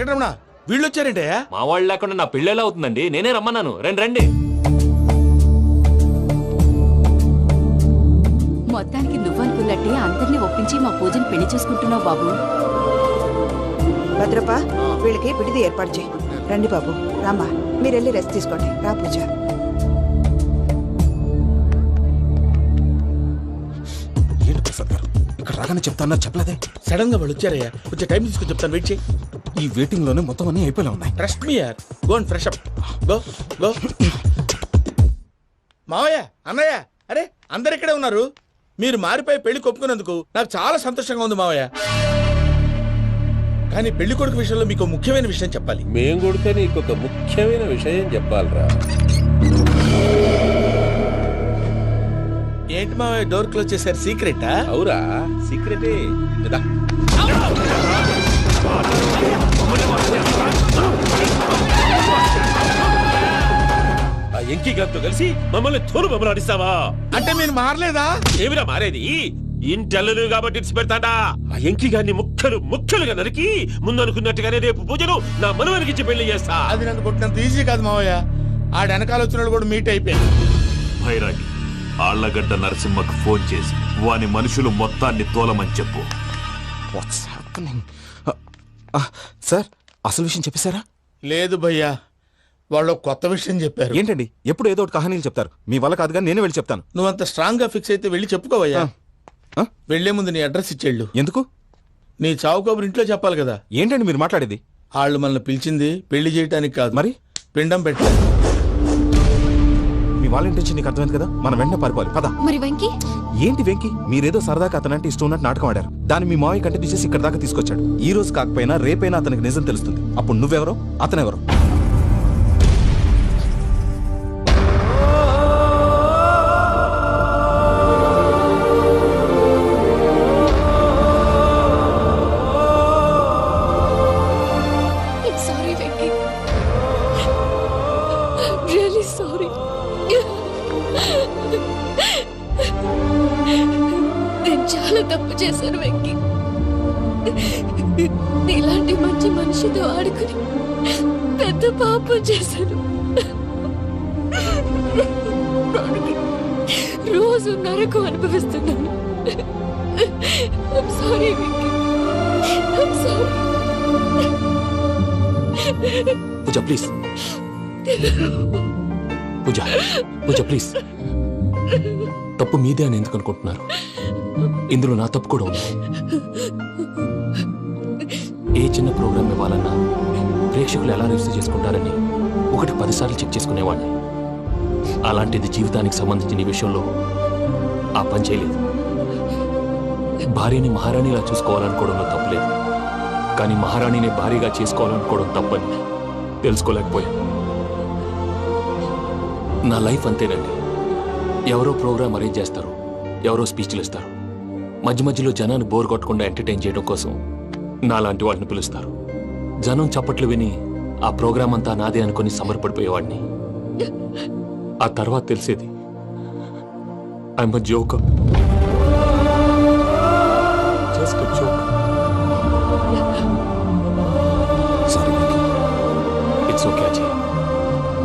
వెంకటరమణ వీళ్ళు వచ్చారంటే మా వాళ్ళు లేకుండా నా పెళ్ళేలా అవుతుందండి. నేనే రమ్మన్నాను. రండి రండి. మొత్తానికి నువ్వనుకున్నట్టే అందరినీ ఒప్పించి మా పూజని పెళ్లి చేసుకుంటున్నావు బాబు. భద్రప్ప వీళ్ళకి పిడిది ఏర్పాటు చేయి. రండి బాబు, రామ్మా మీరు వెళ్ళి రెస్ట్ తీసుకోండి. రా పూజ. ఏంటి ప్రసాద్ గారు ఇక్కడ రాగానే చెప్తాను చెప్పలేదే? సడన్ గా వాళ్ళు వచ్చారయ్యా, కొంచెం టైం తీసుకొని చెప్తాను, వెయిట్ చేయి. ఈ వెయిటింగ్ లోనే మొత్తం అన్ని అయిపోయి ఉన్నాయి. ట్రస్ట్ మీ యార్, go and fresh up. Go go. మావయ్య, అన్నయ్య, అరే అందరు ఇక్కడే ఉన్నారు. మీరు మారిపోయి పెళ్లి కొప్పుకున్నందుకు నాకు చాలా సంతోషంగా ఉంది మావయ్య. కానీ పెళ్లి కొడుకు విషయంలో మీకు ముఖ్యమైన విషయం చెప్పాలి. మేం కొడుకు నీకు ఒక ముఖ్యమైన విషయం చెప్పాలరా. ఏంటి మావయ్య డోర్ క్లోజ్ చేశారు? సీక్రెటా? అవురా, సీక్రెటే. ఆ ఎంకి గారితో కలిసి మమ్మల్ని తోలు బొమ్మలాడిస్తావా? అంటే మీరు మారలేదా? ఏమిరా మారేది? ఇంటల్లు కాబట్టి ఇడిచి పెడతాడా? ఆ ఎంకి గారిని ముక్కలుగా నరికి ముందు అనుకున్నట్టుగానే రేపు పూజను నా మనవనికిచ్చి పెళ్లి చేస్తా. అది నన్ను కొట్టినంత ఈజీ కాదు మావయ్య. ఆ వెనకాల వచ్చిన వాళ్ళు కూడా మీట్ అయిపోయారు. భైరాగి ఆళ్లగడ్డ నరసింహకు ఫోన్ చేసి వాని మనుషులు మొత్తాన్ని తోలమని చెప్పు. What's happening? సార్ అసలు విషయం చెప్పేశారా? లేదు భయ్యా, వాళ్ళు కొత్త విషయం చెప్పారు. ఏంటండి ఎప్పుడు ఏదో ఒకటి కహానీలు చెప్తారు. మీ వల్ల కాదుగా, నేనే వెళ్ళి చెప్తాను. నువ్వంత స్ట్రాంగ్ గా ఫిక్స్ అయితే వెళ్ళి చెప్పుకోవయ్యా. వెళ్లే ముందు నీ అడ్రస్ ఇచ్చేళ్ళు. ఎందుకు? నీ చావు కబురు ఇంట్లో చెప్పాలి కదా. ఏంటండి మీరు మాట్లాడేది? వాళ్ళు మనల్ని పిలిచింది పెళ్లి చేయటానికి కాదు, మరి పిండం పెట్టాలి. మీ వాళ్ళ ఇంటి నుంచి నీకు అర్థమైంది కదా, మనం వెంటనే పారిపోవాలి. పద. మరి వెంకీ? ఏంటి వెంకి? మీరేదో సరదాగా అతనంటే ఇష్టం ఉన్నట్టు నాటకం ఆడారు. దాన్ని మీ మావయ్య కంటే తీసేసి ఇక్కడ దాకా తీసుకొచ్చాడు. ఈ రోజు కాకపోయినా రేపైనా అతనికి నిజం తెలుస్తుంది. అప్పుడు నువ్వెవరో అతనెవరో. Sorry Venky, really sorry. నేను చాలా తప్పు చేశాను వెంకీ. నీలాంటి మంచి మనిషితో ఆడుకుని పెద్ద పాపం చేశాను. రోజు నరకం అనుభవిస్తున్నాను. Sorry Venky, sorry. Pooja please. Pooja please. తప్పు మీదే అని ఎందుకు అనుకుంటున్నారు? ఇందులో నా తప్పు కూడా ఉంది. ఏ చిన్న ప్రోగ్రామ్ ఇవ్వాలన్నా ప్రేక్షకులు ఎలా రిసీవ్ చేసుకుంటారని 1-10 సార్లు చెక్ చేసుకునేవాడిని. అలాంటిది జీవితానికి సంబంధించిన ఈ విషయంలో ఆ పని చేయలేదు. భార్యని మహారాణిలా చూసుకోవాలనుకోవడంలో తప్పులేదు, కానీ మహారాణిని భార్యగా చేసుకోవాలనుకోవడం తప్పని తెలుసుకోలేకపోయాను. నా లైఫ్ అంతేనండి. ఎవరో ప్రోగ్రామ్ అరేంజ్ చేస్తారు, ఎవరో స్పీచ్లు ఇస్తారు. మధ్య మధ్యలో జనాన్ని బోర్ కొట్టకుండా ఎంటర్టైన్ చేయడం కోసం నాలాంటి వాళ్ళని పిలుస్తారు. జనం చప్పట్లు విని ఆ ప్రోగ్రామ్ అంతా నాదే అనుకుని సమర్పడిపోయేవాడిని. ఆ తర్వాత తెలిసేది I'm a joker. Just a joker. Sorry Venky. It's okay Ajay.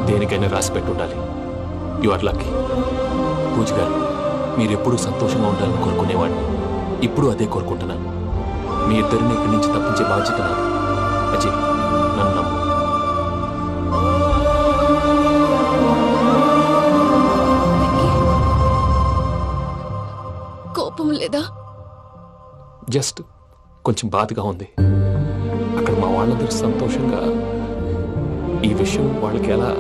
దేనికైనా రాసి పెట్టి ఉండాలి. You are lucky. పూజ గారు, మీరెప్పుడూ సంతోషంగా ఉండాలని కోరుకునేవాడిని. ఇప్పుడు అదే కోరుకుంటున్నాను. మీ ఇద్దరిని ఇక్కడి నుంచి తప్పించే బాధ్యత నాది. అజయ్, నన్ను నమ్ము. కోపం లేదా? జస్ట్ కొంచెం బాధగా ఉంది. అక్కడ మా వాళ్ళందరూ సంతోషంగా ఈ విషయం వాళ్ళకి ఎలా.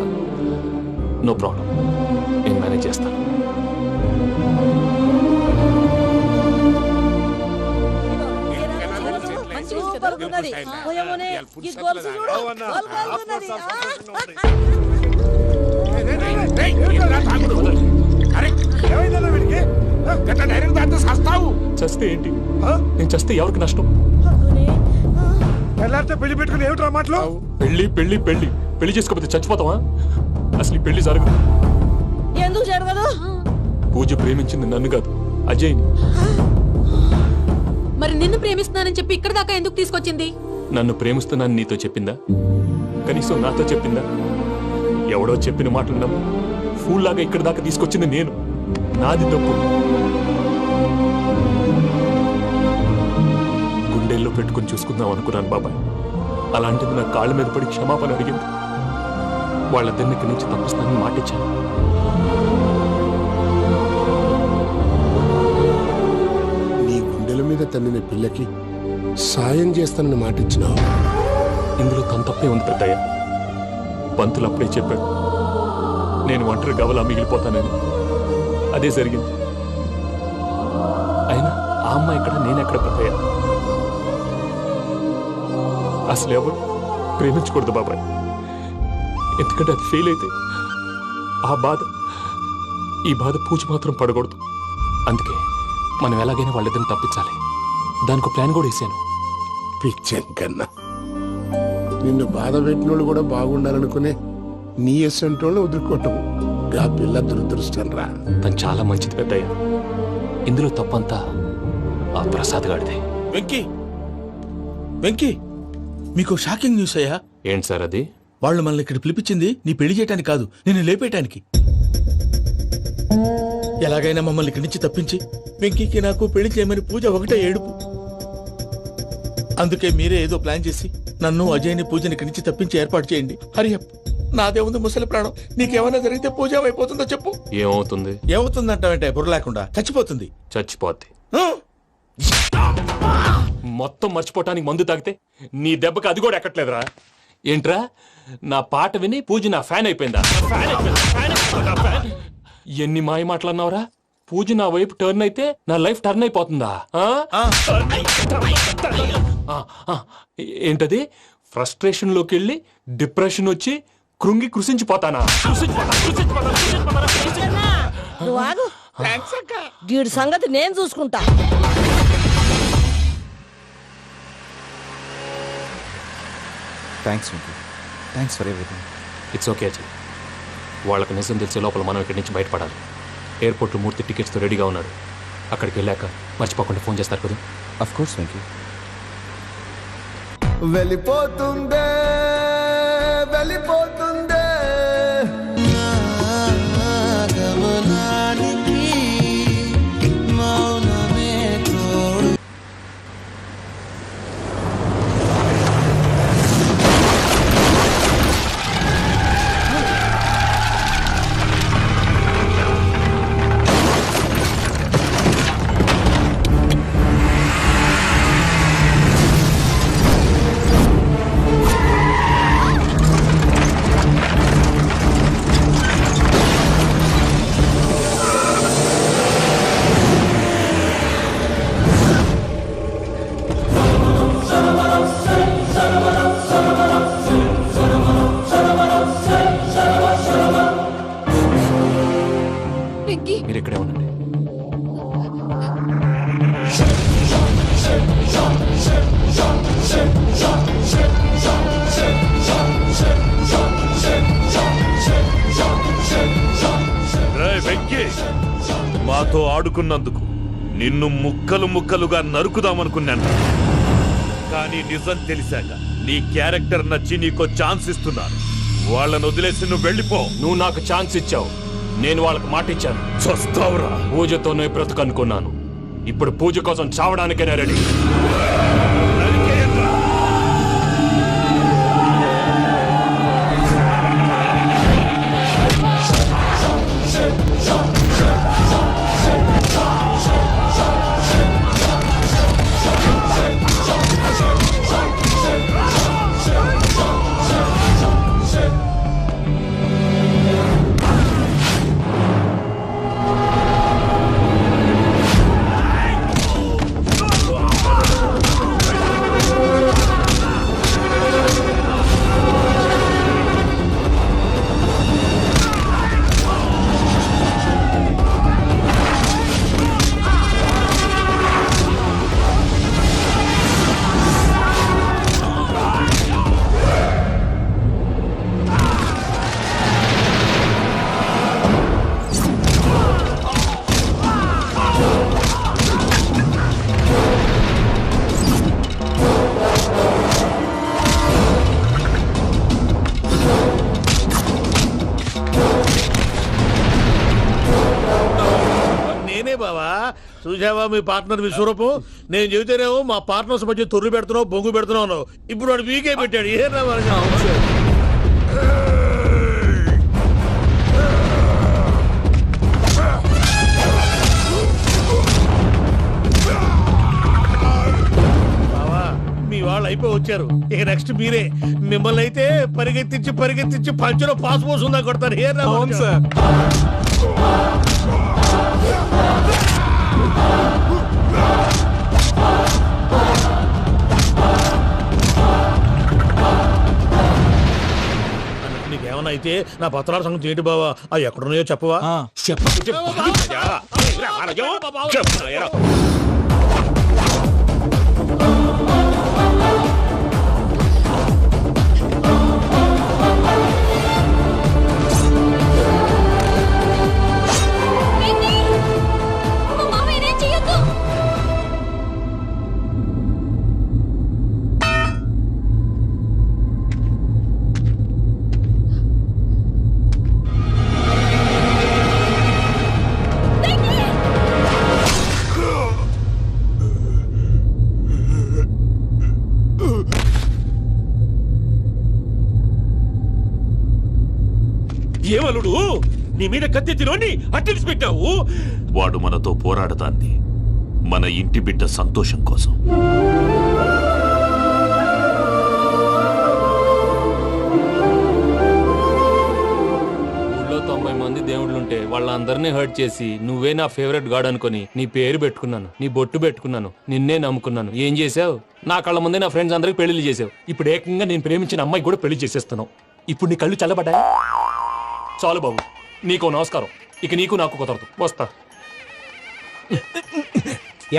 నో ప్రాబ్లం, నేను మేనేజ్ చేస్తాను. చస్తే ఏంటి? నేను చస్తే ఎవరికి నష్టం? పెళ్లి పెట్టుకుని ఏమిట్రా మాటలు? పెళ్లి పెళ్లి పెళ్లి పెళ్లి చేసుకోకపోతే చచ్చిపోతావా? అసలు ఈ పెళ్లి జరగదు. ఎందుకు జరగదు? పూజ ప్రేమించింది నన్ను కాదు, అజయ్ని. మరి నిన్ను ప్రేమిస్తున్నానని చెప్పి ఇక్కడ దాకా ఎందుకు తీసుకొచ్చింది? నన్ను ప్రేమిస్తున్నాను నీతో చెప్పిందా? కనీసం నాతో చెప్పిందా? ఎవడో చెప్పిన మాటలు నమ్మి ఫూల్లాగా ఇక్కడి దాకా తీసుకొచ్చింది నేను. నాది తప్పు. గుండెల్లో పెట్టుకుని చూసుకుందాం అనుకున్నాను బాబాయ్. అలాంటిది నా కాళ్ళ మీద పడి క్షమాపణ అడిగింది. వాళ్ళిద్దరిని ఇక్కడి నుంచి తప్పిస్తానని మాటిచ్చాను. నీ గుండెల మీద తన్నిన పిల్లకి సాయం చేస్తానని మాటిచ్చినావు. ఇందులో తన తప్పే ఉంది పెద్దయ్య. పంతులు అప్పుడే చెప్పాడు నేను ఒంటరి గవలా మిగిలిపోతానని. అదే జరిగింది. అయినా ఆ అమ్మాయి ఎక్కడ, నేనెక్కడ పెద్దయ్య? అసలు ఎవరు ప్రేమించకూడదు బాబాయ్. ఎందుకంటే అది ఫెయిల్ అయితే ఈ బాధ పూజ మాత్రం పడకూడదు. అందుకే మనం ఎలాగైనా వాళ్ళిద్దరిని తప్పించాలి. దానికి ప్లాన్ కూడా వేసాను. పిచ్చం కన్నా నిన్ను బాధ పెట్టినోళ్ళు కూడా బాగుండాలనుకునే నీ ఎస్సంటోళ్ళు వదులుకోవటం ఆ పిల్ల దురదృష్టం రా. తను చాలా మంచిది పెద్దయ్య. ఇందులో తప్పంతా ఆ ప్రసాద్ గాడిదే. వెంకీ వెంకీ, మీకు షాకింగ్ న్యూస్ అయ్యా. ఏంటి సార్ అది? వాళ్ళు మనల్ని ఇక్కడ పిలిపించింది నీ పెళ్లి చేయడానికి కాదు, నిన్ను లేపేయటానికి. ఎలాగైనా మమ్మల్ని ఇక్కడి నుంచి తప్పించి వెంకీకి నాకు పెళ్లి చేయమని పూజ ఒకటే ఏడుపు. అందుకే మీరే ఏదో ప్లాన్ చేసి నన్ను అజయ్ని పూజని ఇక్కడి నుంచి తప్పించి ఏర్పాటు చేయండి. హరియప్, నాదే ఉంది ముసలి ప్రాణం. నీకేమైనా జరిగితే పూజ అయిపోతుందో చెప్పు. ఏమవుతుంది? ఏమవుతుందంటావంటే బుర్ర లేకుండా చచ్చిపోతుంది. చచ్చిపోద్ది. ఆ? మొత్తం మర్చిపోవటానికి మందు తాగితే నీ దెబ్బకి అది కూడా ఎక్కట్లేదురా. ఏంట్రా, నా పాట విని పూజ నా ఫ్యాన్ అయిపోయిందా? ఎన్ని మాయ మాటలన్నావురా? పూజ నా వైపు టర్న్ అయితే నా లైఫ్ టర్న్ అయిపోతుందా? ఏంటది? ఫ్రస్ట్రేషన్ లోకి వెళ్ళి డిప్రెషన్ వచ్చి కృంగి కృషించిపోతానా? నువ్వు ఆగు. వీడి సంగతి నేను చూసుకుంటా. Thanks Venky. Thanks for everything. It's okay Ajay. వాళ్ళకి నిజం తెలిసే లోపల మనం ఇక్కడి నుంచి బయటపడాలి. ఎయిర్పోర్ట్లో మూర్తి టికెట్స్తో రెడీగా ఉన్నాడు. అక్కడికి వెళ్ళాక మర్చిపోకుండా ఫోన్ చేస్తారు కదా. Of course Venky. వెళ్ళిపోతుందే వెళ్ళిపోతుందే గమనానికి మౌనమే తోడు. వెంకీ, మీరు ఇక్కడే ఉండండి. రేయ్ వెంకీ, మాతో ఆడుకున్నందుకు నిన్ను ముక్కలు ముక్కలుగా నరుకుదామనుకున్నాను. కానీ నిజం తెలిసాక నీ క్యారెక్టర్ నచ్చి నీకో ఛాన్స్ ఇస్తున్నాను. వాళ్ళను వదిలేసి నువ్వు వెళ్ళిపో. నువ్వు నాకు ఛాన్స్ ఇచ్చావు, నేను వాళ్ళకి మాట ఇచ్చాను. చస్తావురా. పూజతోనే బ్రతుకనుకున్నాను. ఇప్పుడు పూజ కోసం చావడానికైనా రెడీ. చూసావా మీ పార్ట్నర్ విశ్వరూపం? నేను చెబితేనేమో మా పార్ట్నర్స్ మధ్య తొర్రు పెడుతున్నావు, బొంగు పెడుతున్నావు. ఇప్పుడు వాడు వీకే పెట్టాడు. ఏ మీ వాళ్ళు అయిపోయి వచ్చారు. ఇక నెక్స్ట్ మీరే. మిమ్మల్ని అయితే పరిగెత్తించి పంచలో పాస్ పోసుందా కొడతారు. ఏ సార్ నీకేమన్నా అయితే నా పత్రాల సంగతి ఏంటి బావా? అవి ఎక్కడున్నాయో చెప్పవా? ఏమలుడు నీ మీద కత్తెత్తిలోని అట్టెలిసి పెట్టావు. వాడు మనతో పోరాడతాంది మన ఇంటి బిడ్డ సంతోషం కోసం. ఊళ్ళో 90 మంది దేవుళ్ళుంటే వాళ్ళందరినీ హర్ట్ చేసి నువ్వే నా ఫేవరెట్ గాడ్ అనుకుని నీ పేరు పెట్టుకున్నాను, నీ బొట్టు పెట్టుకున్నాను, నిన్నే నమ్ముకున్నాను. ఏం చేసావు? నా కళ్ళ ముందే నా ఫ్రెండ్స్ అందరికి పెళ్లి చేసావు. ఇప్పుడు ఏకంగా నేను ప్రేమించిన అమ్మాయి కూడా పెళ్లి చేసేస్తున్నావు. ఇప్పుడు నీ కళ్ళు చల్లబడ్డాయా? చాలు బాబు, నీకో నమస్కారం. ఇక నీకు నాకు కుదరదు. వస్తా.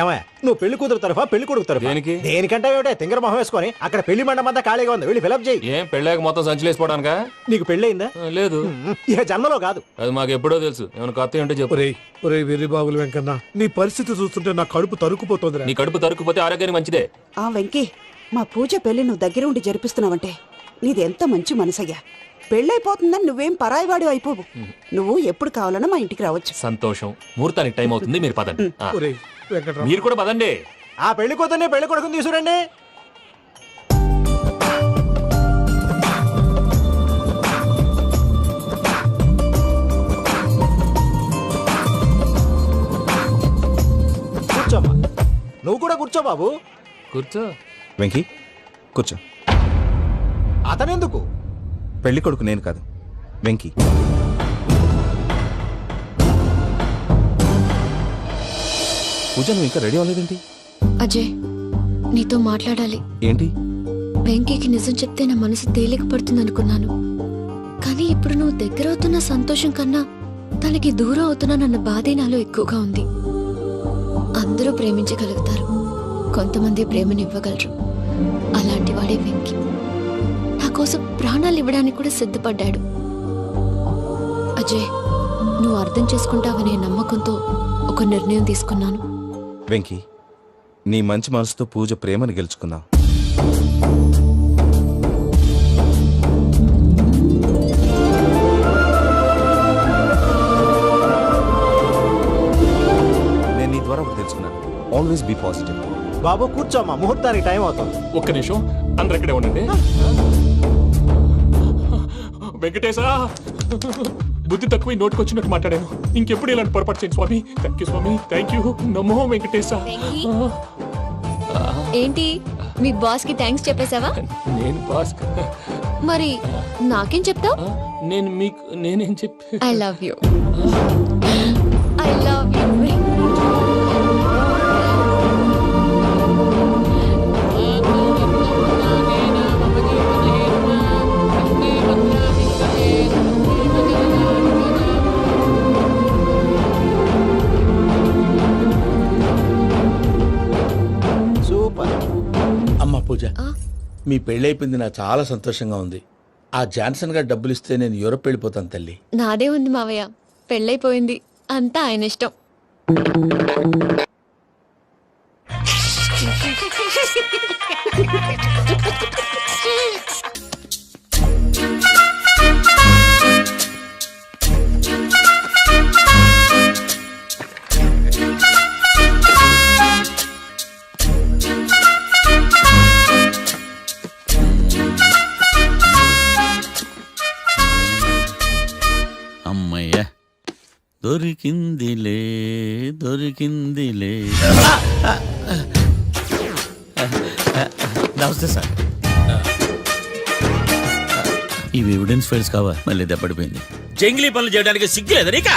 ఏమయ్య, నువ్వు పెళ్లి కూతురు తరఫా పెళ్లి కొడుకు తరఫా? దేనికి? దేనికంటే ఏమిటే తింగర మొహం వేసుకొని అక్కడ పెళ్లి మండపం అంతా ఖాళీగా ఉంది, వెళ్ళి ఫిలప్ చేయి. ఏం పెళ్ళాక మొత్తం సంచలేసిపోవడానికా? నీకు పెళ్ళయిందా? లేదు. ఇక జన్మలో కాదు. అది మాకు ఎప్పుడో తెలుసు. ఏమైనా కొత్త ఏంటో చెప్పు. ఒరే వెర్రి బాబులు వెంకన్న, నీ పరిస్థితి చూస్తుంటే నా కడుపు తరుక్కుపోతుంది. నీ కడుపు తరుక్కుపోతే ఆరోగ్యానికి మంచిదే. ఆ వెంకీ, మా పూజ పెళ్లి నువ్వు దగ్గర ఉండి జరిపిస్తున్నావంటే నీది ఎంత మంచి మనసయ్యా. పెళ్ళైపోతుందని నువ్వేం పరాయివాడి అయిపోవు. నువ్వు ఎప్పుడు కావాలన్నా మా ఇంటికి రావచ్చు. సంతోషం. ముహూర్తానికి టైం అవుతుంది, మీరు పదండి. ఆ. ఒరేయ్ వెంకట్రావు, మీరు కూడా పదండి. ఆ పెళ్లి కూతుర్ని పెళ్లి కొడుకుని తీసుకురండి. కూర్చోమ్మా. నువ్వు కూడా కూర్చో బాబు. కూర్చో. వెంకీ కూర్చో. అతనెందుకు? పెళ్లి కొడుకు నేను కాదు, వెంకీ. పూజ, నువ్వు ఇంకా రెడీ అవ్వలేదేంటి? అజయ్, నీతో మాట్లాడాలి. ఏంటి? వెంకీకి నిజం చెప్తే నా మనసు తేలిక పడుతుంది అనుకున్నాను. కానీ ఇప్పుడు నువ్వు దగ్గర అవుతున్న సంతోషం కన్నా తనకి దూరం అవుతున్నానన్న బాధే నాలో ఎక్కువగా ఉంది. అందరూ ప్రేమించగలుగుతారు, కొంతమంది ప్రేమనివ్వగలరు. అలాంటి వాడే వెంకీ. నా కోసం ప్రాణాలు ఇవ్వడానికి కూడా సిద్ధపడ్డాడు. అజయ్, నువ్వు అర్థం చేసుకుంటావనే నమ్మకంతో ఒక నిర్ణయం తీసుకున్నాను. వెంకీ, నీ మంచి మనసుతో పూజ ప్రేమని గెలుచుకుందాం. నేను నీ ద్వారా ఒకటి తెలుసుకున్నాను. Always be positive. బాబు కూర్చోమ్మా, ముహూర్తానికి టైం అవుతుంది. ఒక్క నిమిషం, అందరు ఇక్కడే ఉండండి. వెంకటేశా, బుద్ధి తక్కువ నోటికి వచ్చినట్టు మాట్లాడాను. ఇంకెప్పుడు ఇలాంటి పొరపాటు చేయండి స్వామి. థ్యాంక్ యూ స్వామి, థ్యాంక్ యూ. నమో వెంకటేశ. ఏంటి, మీ బాస్ కి థ్యాంక్స్ చెప్పేశావా? నేను బాస్. మరి నాకేం చెప్తావు? నేను మీకు నేనేం చెప్పి. I love you. I love you. Super. అమ్మ పూజ, మీ పెళ్ళైపోయింది, నాకు చాలా సంతోషంగా ఉంది. ఆ జాన్సన్ గారు డబ్బులు ఇస్తే నేను యూరోప్ వెళ్ళిపోతాను తల్లి. నాదే ఉంది మావయ్య, పెళ్ళైపోయింది, అంతా ఆయన ఇష్టం. దొరికిందిలే దొరికిందిలే. నమస్తే సార్. ఇవి ఎవిడెన్స్ ఫైల్స్ కావా? మళ్ళీ దెబ్బడిపోయింది. జంగిలీ పనులు చేయడానికి సిగ్గులేదు నీకా?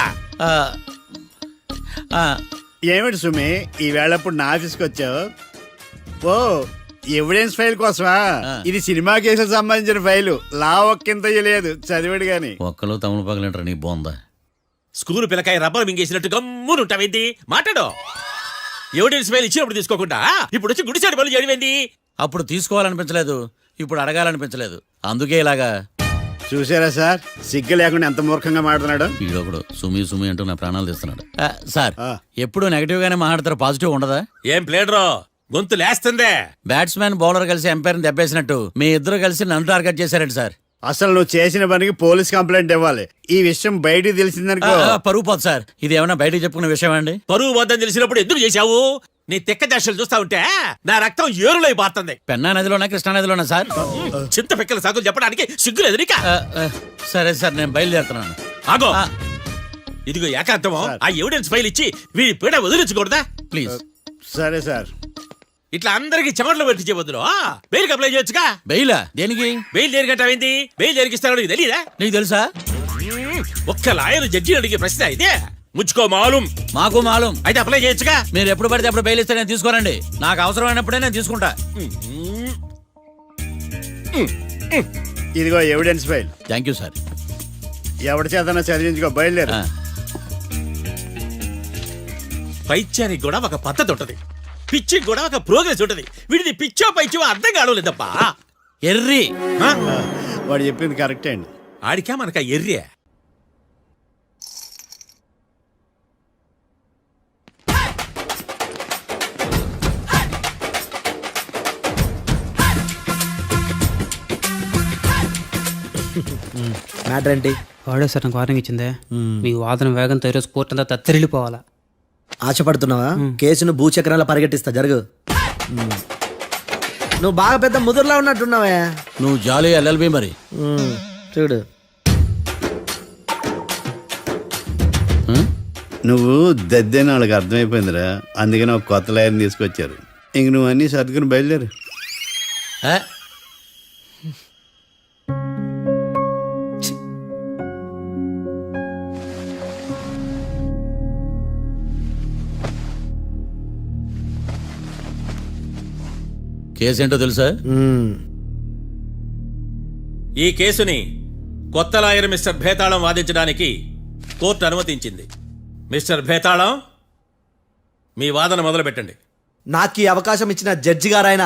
ఏమిటి సుమి ఈ వేళప్పుడు నా ఆఫీస్కి వచ్చావు? ఓ ఎవిడెన్స్ ఫైల్ కోసమా? ఇది సినిమా కేసులకు సంబంధించిన ఫైలు. లా ఒక్కింత లేదు, చదివాడు గాని. ఒక్కలో తమలు పగలంటారు నీ బోందా. స్కూల్ పిల్లకాయ రబ్బర్ మింగేసినట్టు గమ్మున ఉంటావేంటి? మాట్లాడు. ఎవిడెన్స్ ఫైల్ ఇచ్చినప్పుడు తీసుకోకుండా ఇప్పుడు వచ్చి గుడిసాడు పనులు చేయడమేంటి? అప్పుడు తీసుకోవాలనిపించలేదు, ఇప్పుడు అడగాలనిపించలేదు, అందుకే ఇలాగా. చూసారా సార్, సిగ్గు లేకుండా ఎంత మూర్ఖంగా మాట్లాడుతున్నాడు. ఈడొకడు సుమి సుమి అంటూ నా ప్రాణాలు తీస్తున్నాడు. సార్, ఎప్పుడు నెగటివ్ గానే మాట్లాడతారు, పాజిటివ్ ఉండదా? ఏం ప్లేడరో గొంతు లేస్తుందే. బ్యాట్స్మెన్ బౌలర్ కలిసి ఎంపైర్ని దెబ్బేసినట్టు మీ ఇద్దరు కలిసి నన్ను టార్గెట్ చేశారండి సార్. అసలు నువ్వు చేసిన పనికి పోలీస్ కంప్లైంట్ ఇవ్వాలి. ఈ విషయం బయటికి తెలిసిందనుకో పరువు పోదు సార్. ఇది ఏమైనా బయటికి చెప్పుకునే విషయం అండి? పరువు వద్దని తెలిసినప్పుడు ఎందుకు చేశావు? నీ తెక్క దశలు చూస్తా ఉంటే నా రక్తం ఏరులై పారుతుంది. పెన్నా నదిలోనా కృష్ణా నదిలోనా సార్? చింత పిక్కల సాగులు చెప్పడానికి సిగ్గులేదు నీకా? సరే సార్, నేను బయలుదేరుతున్నాను. ఆగో, ఇదిగో ఏకాంతమో ఆ ఎవిడెన్స్ ఫైల్ ఇచ్చి వీడి పీడ వదిలించకూడదా? ప్లీజ్. సరే సార్. ఇట్లా అందరికి చెమటలు పెట్టి వద్దురు. బెయిల్కి అప్లై చేయొచ్చుగా. బెయిలా? దేనికి? బెయిల్ దేనికంటావేంది? బెయిల్ దేనికిస్తారో నీకు తెలియదా? నీకు తెలుసా? ఒక్క లాయర్ జడ్జి అడిగే ప్రశ్న అయితే ముచ్చుకో మాలూం. మాకు మాలూం. అయితే అప్లై చేయొచ్చుగా. మీరు ఎప్పుడు పడితే అప్పుడు బెయిల్ ఇస్తే నేను తీసుకోరండి. నాకు అవసరమైనప్పుడే నేను తీసుకుంటా. ఇదిగో evidence file. Thank you sir. ఎవరి చేతనా చదివించుకో, బయలుదేరు. పైత్యానికి కూడా ఒక పద్ధతి ఉంటది, పిచ్చికి కూడా ఒక ప్రోగ్రెస్ ఉంటది. వీడిది పిచ్చో పైచో అర్థం కావలేదప్ప. ఎర్రి. వాడు చెప్పింది కరెక్టే అండి. ఆడికా మనక ఎర్రే. మ్యాటర్ ఏంటి? వాడే సార్ నాకు వార్నింగ్ ఇచ్చిందే. మీ వాదన వేగంతో ఈరోజు కోర్టు అంతా తత్తరిల్లిపోవాలా. ఆశపడుతున్నావా? కేసును భూచక్రాల పరిగెట్టిస్తా, జరుగు. నువ్వు బాగా పెద్ద ముదురులా ఉన్నట్టున్నావే. నువ్వు జాలి ఎల్ఎల్బి మరి. చూడు, నువ్వు దద్దేని వాళ్ళకి అర్థమైపోయిందిరా, అందుకని ఒక కొత్త లాయర్ని తీసుకొచ్చారు. ఇంక నువ్వు అన్నీ సర్దుకుని బయలుదేరు. కేసు ఏంటో తెలుసా? ఈ కేసుని కొత్త లాయర్ మిస్టర్ భేతాళం వాదించడానికి కోర్టు అనుమతించింది. మిస్టర్ భేతాళం, మీ వాదన మొదలు పెట్టండి. నాకు ఈ అవకాశం ఇచ్చిన జడ్జి గారైన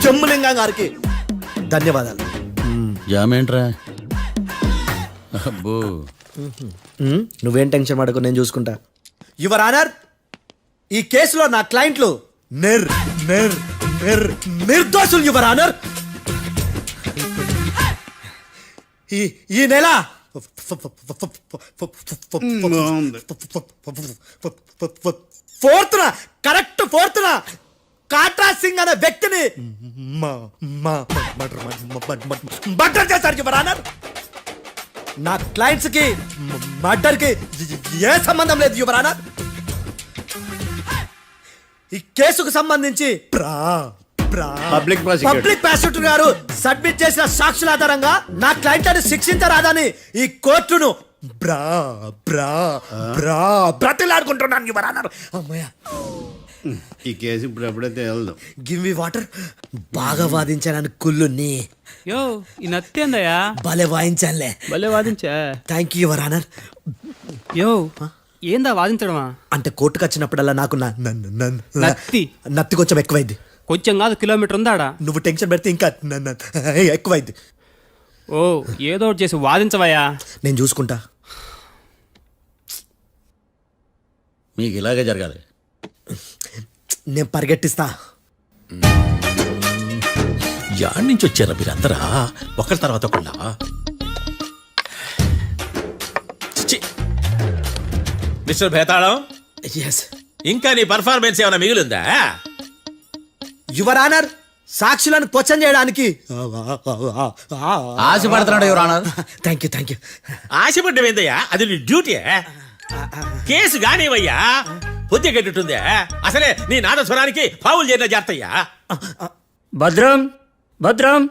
జమ్ములింగం గారికి ధన్యవాదాలు. జామేంట్రా? అబ్బో, నువ్వేం టెన్షన్ పడకు, నేను చూసుకుంటా. యువర్ ఆనర్, ఈ కేసులో నా క్లయింట్లు నిర్దోషులు యువర్ ఆనర్. ఈ నెల 4th, correct 4th Katra Singh అనే వ్యక్తిని మర్డర్ చేశారు యువర్ ఆనర్. నా క్లయింట్స్ కి మర్డర్ కి ఏ సంబంధం లేదు యువర్ ఆనర్. ఈ కేసుకు సంబంధించి పబ్లిక్ ప్రాసిక్యూటర్ గారు సబ్మిట్ చేసిన సాక్షుల ఆధారంగా నా క్లయింట్ అని శిక్షించరాదని ఈ కోర్టును బ్రతిలాడుకుంటున్నాను యువర్ ఆనర్. అమ్మయ్య, ఈ కేసు ఇప్పుడు ఎప్పుడైతే వెళ్దాం. Give me water. బాగా వాదించాను కుళ్ళుని. యో, ఈ నత్తేందయ్యా? భలే వాయించాలే. భలే వాదించా. Thank you your honour. యో, ఏందా వాదించడమా? అంటే కోర్టుకు వచ్చినప్పుడల్లా నాకు నత్తి కొంచెం ఎక్కువైంది. కొంచెం కాదు, కిలోమీటర్ ఉందాడా. నువ్వు టెన్షన్ పెడితే ఇంకా ఎక్కువైంది. ఓ, ఏదో ఒకటి చేసి వాదించవయ్యా. నేను చూసుకుంటా. మీకు ఇలాగే జరగాలి. నేను పరిగెట్టిస్తా. యాడ్ నుంచి వచ్చారా మీరందరా ఒకరి తర్వాత ఒకళ్ళ? మిస్టర్ భేతాళం, ఇంకా నీ పర్ఫార్మెన్స్ ఏమైనా మిగిలిందా? యువర్ ఆనర్, సాక్షులను క్వశ్చన్ చేయడానికి ఆశపడుతున్నాడు యువర్ ఆనర్. థ్యాంక్ యూ ఆశపడ్డమేందయ్యా, అది నీ డ్యూటీ. కేసు గానివయ్యా, బుద్ధి గట్టుందే. అసలే నీ నాదస్వరానికి పావులు చేరిన జాతయ్యా. భద్రం భద్రం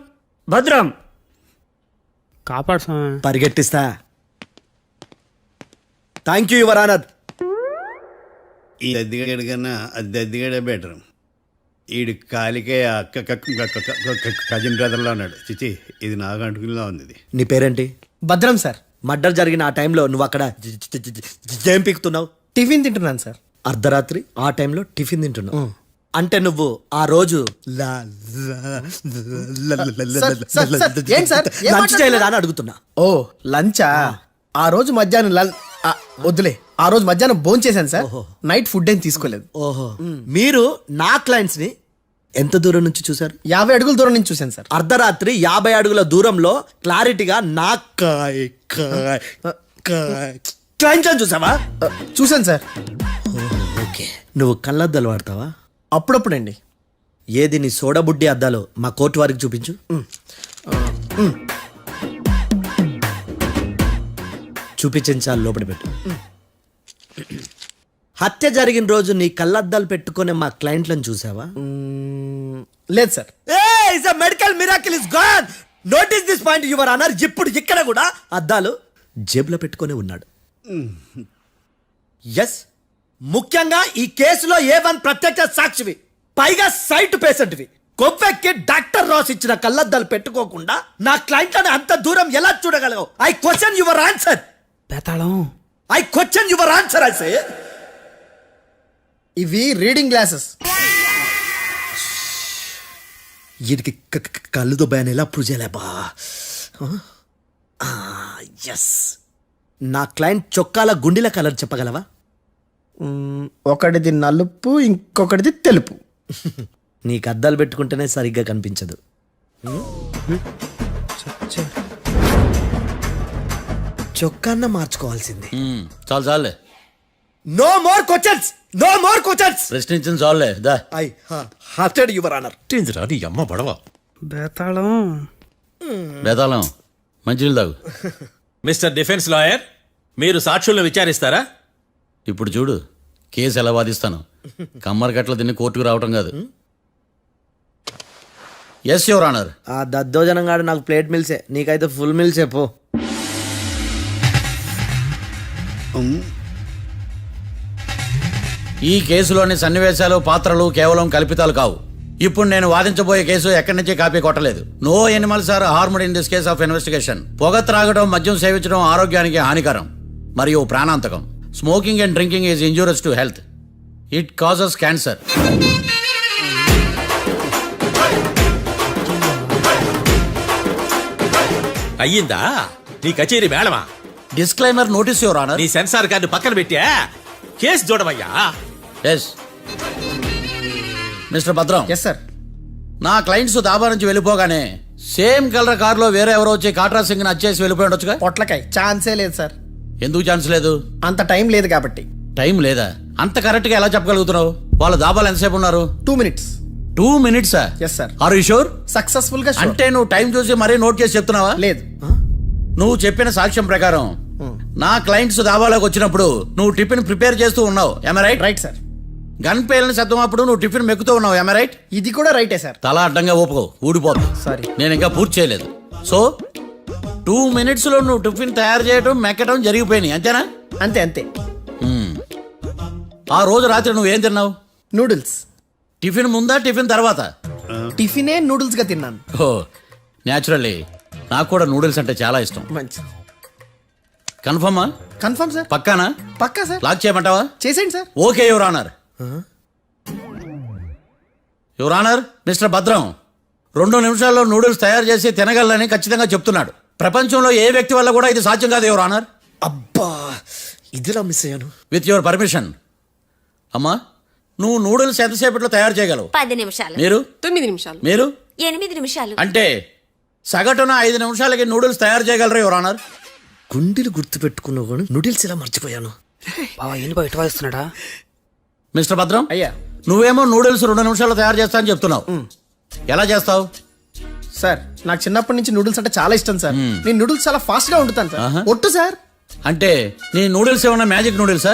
భద్రం కాపాడు స్వామి. పరిగెట్టిస్తా. Thank you your honour. ఈ దద్దిగడి కన్నా అది దద్దిగడే బెటర్. ఈడు కాలికే కజిన్ బ్రదర్లో ఉన్నాడు. చిచి, ఇది నాకు అంటుకునిలా ఉంది. ఇది నీ పేరేంటి? భద్రం సార్. మర్డర్ జరిగిన ఆ టైంలో నువ్వు అక్కడ ఏం పీకుతున్నావు? టిఫిన్ తింటున్నాను సార్. అర్ధరాత్రి ఆ టైంలో టిఫిన్ తింటున్నావు అంటే నువ్వు ఆ రోజు ఏం సార్ లంచ్ చేయలేదా అని అడుగుతున్నా. ఓ లంచా? ఆ రోజు మధ్యాహ్నం వద్దులే, ఆ రోజు మధ్యాహ్నం భోంచేశాను సార్. నైట్ ఫుడ్ ఏం తీసుకోలేదు. ఓహో, మీరు నా క్లయింట్స్ ని ఎంత దూరం నుంచి చూసారు? 50 అడుగుల దూరం నుంచి చూశాను సార్. అర్ధరాత్రి 50 అడుగుల దూరంలో క్లారిటీగా నా క్లయింట్స్ అని చూసావా? చూశాను సార్. ఓకే, నువ్వు కళ్ళద్దాలు వాడతావా? అప్పుడప్పుడండి. ఏది నీ సోడబుడ్డి అద్దాలు మా కోర్టు వారికి చూపించు. చూపించాలి, లోపల పెట్టు. హత్య జరిగిన రోజు నీ కళ్ళద్దాలు పెట్టుకునే మా క్లయింట్లను చూసావా? లేదు sir. Medical miracle is gone. Notice this point your honour. ఇప్పుడు ఇక్కడ కూడా అద్దాలు జేబులో పెట్టుకొని ఉన్నాడు. ఎస్, ముఖ్యంగా ఈ కేసులో A1 ప్రత్యక్ష సాక్షివి, పైగా సైట్ పేషెంట్వి. కొవ్వెక్కి డాక్టర్ రాస్ ఇచ్చిన కళ్ళద్దాలు పెట్టుకోకుండా నా క్లయింట్లను అంత దూరం ఎలా చూడగలవు? I question your answer. బేతాళం. I question your answer. I say ఇవి రీడింగ్ గ్లాసెస్. వీడికి కళ్ళుతో భయాన్ని ఎలా ప్రూవ్ చేయలేబా? ఎస్, నా క్లయింట్ చొక్కాల గుండెల కలర్ చెప్పగలవా? ఒకటిది నలుపు, ఇంకొకటిది తెలుపు. నీకు అద్దాలు పెట్టుకుంటేనే సరిగ్గా కనిపించదు. చొక్కాన్న మార్చుకోవాల్సింది. చాలు చాలులే. No more questions, no more questions. ప్రశ్నించిన చాలులే. దా ఐ హార్టెడ్ యువర్ ఆనర్. నీ అమ్మ పడవ. బేతాళం. బేతాళం, మంచినీళ్ళు తాగు. మిస్టర్ డిఫెన్స్ లాయర్, మీరు సాక్షులను విచారిస్తారా? ఇప్పుడు చూడు కేసు ఎలా వాదిస్తాను. కమ్మరి గట్ల తిని కోర్టుకు రావటం కాదు. Yes your honour. ఆ దద్దోజనం గాడు నాకు ప్లేట్ మిల్సే, నీకైతే ఫుల్ మిల్సే పో. ఈ కేసులోని సన్నివేశాలు, పాత్రలు కేవలం కల్పితాలు కావు. ఇప్పుడు నేను వాదించబోయే కేసు ఎక్కడి నుంచి కాపీ కొట్టలేదు. No animals are harmed in this case of investigation. పొగ త్రాగడం, మద్యం సేవించడం ఆరోగ్యానికి హానికరం మరియు ప్రాణాంతకం. Smoking and drinking is injurious to health. It causes cancer. అయ్యిందా నీ కచేరీ మేడమా? Disclaimer notice your honour. నీ సెన్సార్ కార్డు పక్కన పెట్టా కేసు చూడవయ్యా. Yes mister Bhadram. Yes sir. నా క్లయింట్స్ దాబా నుంచి వెళ్ళిపోగానే సేమ్ కలర్ కారులో వేరే ఎవరో వచ్చి కాట్రా సింగ్ వచ్చేసి వెళ్ళిపోయి ఉండొచ్చుగా? పొట్లకాయ ఛాన్సే లేదు సార్. ఎందుకు ఛాన్స్ లేదు? అంత టైం లేదు కాబట్టి. టైం లేదా? అంత కరెక్ట్ గా ఎలా చెప్పగలుగుతున్నావు? వాళ్ళ దాబాలు ఎంతసేపు ఉన్నారు? 2 minutes. 2 minutes? Yes sir. Are you sure? Successful గా sure. అంటే నువ్వు టైం చూసి మరీ నోట్ చేసి చెప్తున్నావా? లేదు. నువ్వు చెప్పిన సాక్ష్యం ప్రకారం నా క్లయింట్స్ దాబాలోకి వచ్చినప్పుడు నువ్వు టిఫిన్ ప్రిపేర్ చేస్తూ ఉన్నావు. Am I right? Right sir. గన్ పేలిన శబ్దం అప్పుడు నువ్వు టిఫిన్ మెక్కుతూ ఉన్నావు. Am I right? ఇది కూడా రైటే సార్. తల అడ్డంగా ఊపుకో, ఊడిపోదు. సారీ. నేను ఇంకా పూర్తి చేయలేదు. సో 2 minutes లో నువ్వు టిఫిన్ తయారు చేయడం, మెక్కడం జరిగిపోయినాయి, అంతేనా? అంతే అంతే. ఆ రోజు రాత్రి నువ్వేం తిన్నావు? నూడిల్స్. టిఫిన్ ముందా, టిఫిన్ తర్వాత? టిఫినే నూడిల్స్ గా తిన్నాను. ఓ న్యాచురల్లీ నాకు కూడా నూడిల్స్ అంటే చాలా ఇష్టం. మంచిది. కన్ఫర్మా? Confirm sir. పక్కానా? పక్కా సార్. లాక్ చేయమంటావా? చేసేయండి sir. Okay your honour. Your honour, mister Bhadram 2 నిమిషాల్లో నూడిల్స్ తయారు చేసి తినగలని ఖచ్చితంగా చెప్తున్నాడు. ప్రపంచంలో ఏ వ్యక్తి వల్ల కూడా ఇది సాధ్యం కాదు యువర్ ఆనర్. అబ్బా, ఇదిలా మిస్ అయ్యాను. With your permission. అమ్మా, నువ్వు నూడిల్స్ ఎంతసేపట్లో తయారు చేయగలవు? 10 నిమిషాలు. మీరు? 9 నిమిషాలు. మీరు? 8 నిమిషాలు. అంటే సగటున 5 నిమిషాలకి నూడిల్స్ తయారు చేయగలరు యువర్ ఆనర్. గుండెలు గుర్తు పెట్టుకున్నావు కానీ నూడిల్స్ ఇలా మర్చిపోయాను. బావా ఏంటి బావ ఇటు వాయిస్తున్నాడా? మిస్టర్ భద్రం, అయ్యా. నువ్వేమో నూడిల్స్ 2 నిమిషాల్లో తయారు చేస్తా అని చెప్తున్నావు. ఎలా చేస్తావు? సార్ నాకు చిన్నప్పటి నుంచి నూడిల్స్ అంటే చాలా ఇష్టం సార్. నేను నూడిల్స్ చాలా ఫాస్ట్ గా వండుతాను సార్. ఒట్టు సార్. అంటే నీ నూడిల్స్ ఏమన్నా మ్యాజిక్ నూడిల్సా?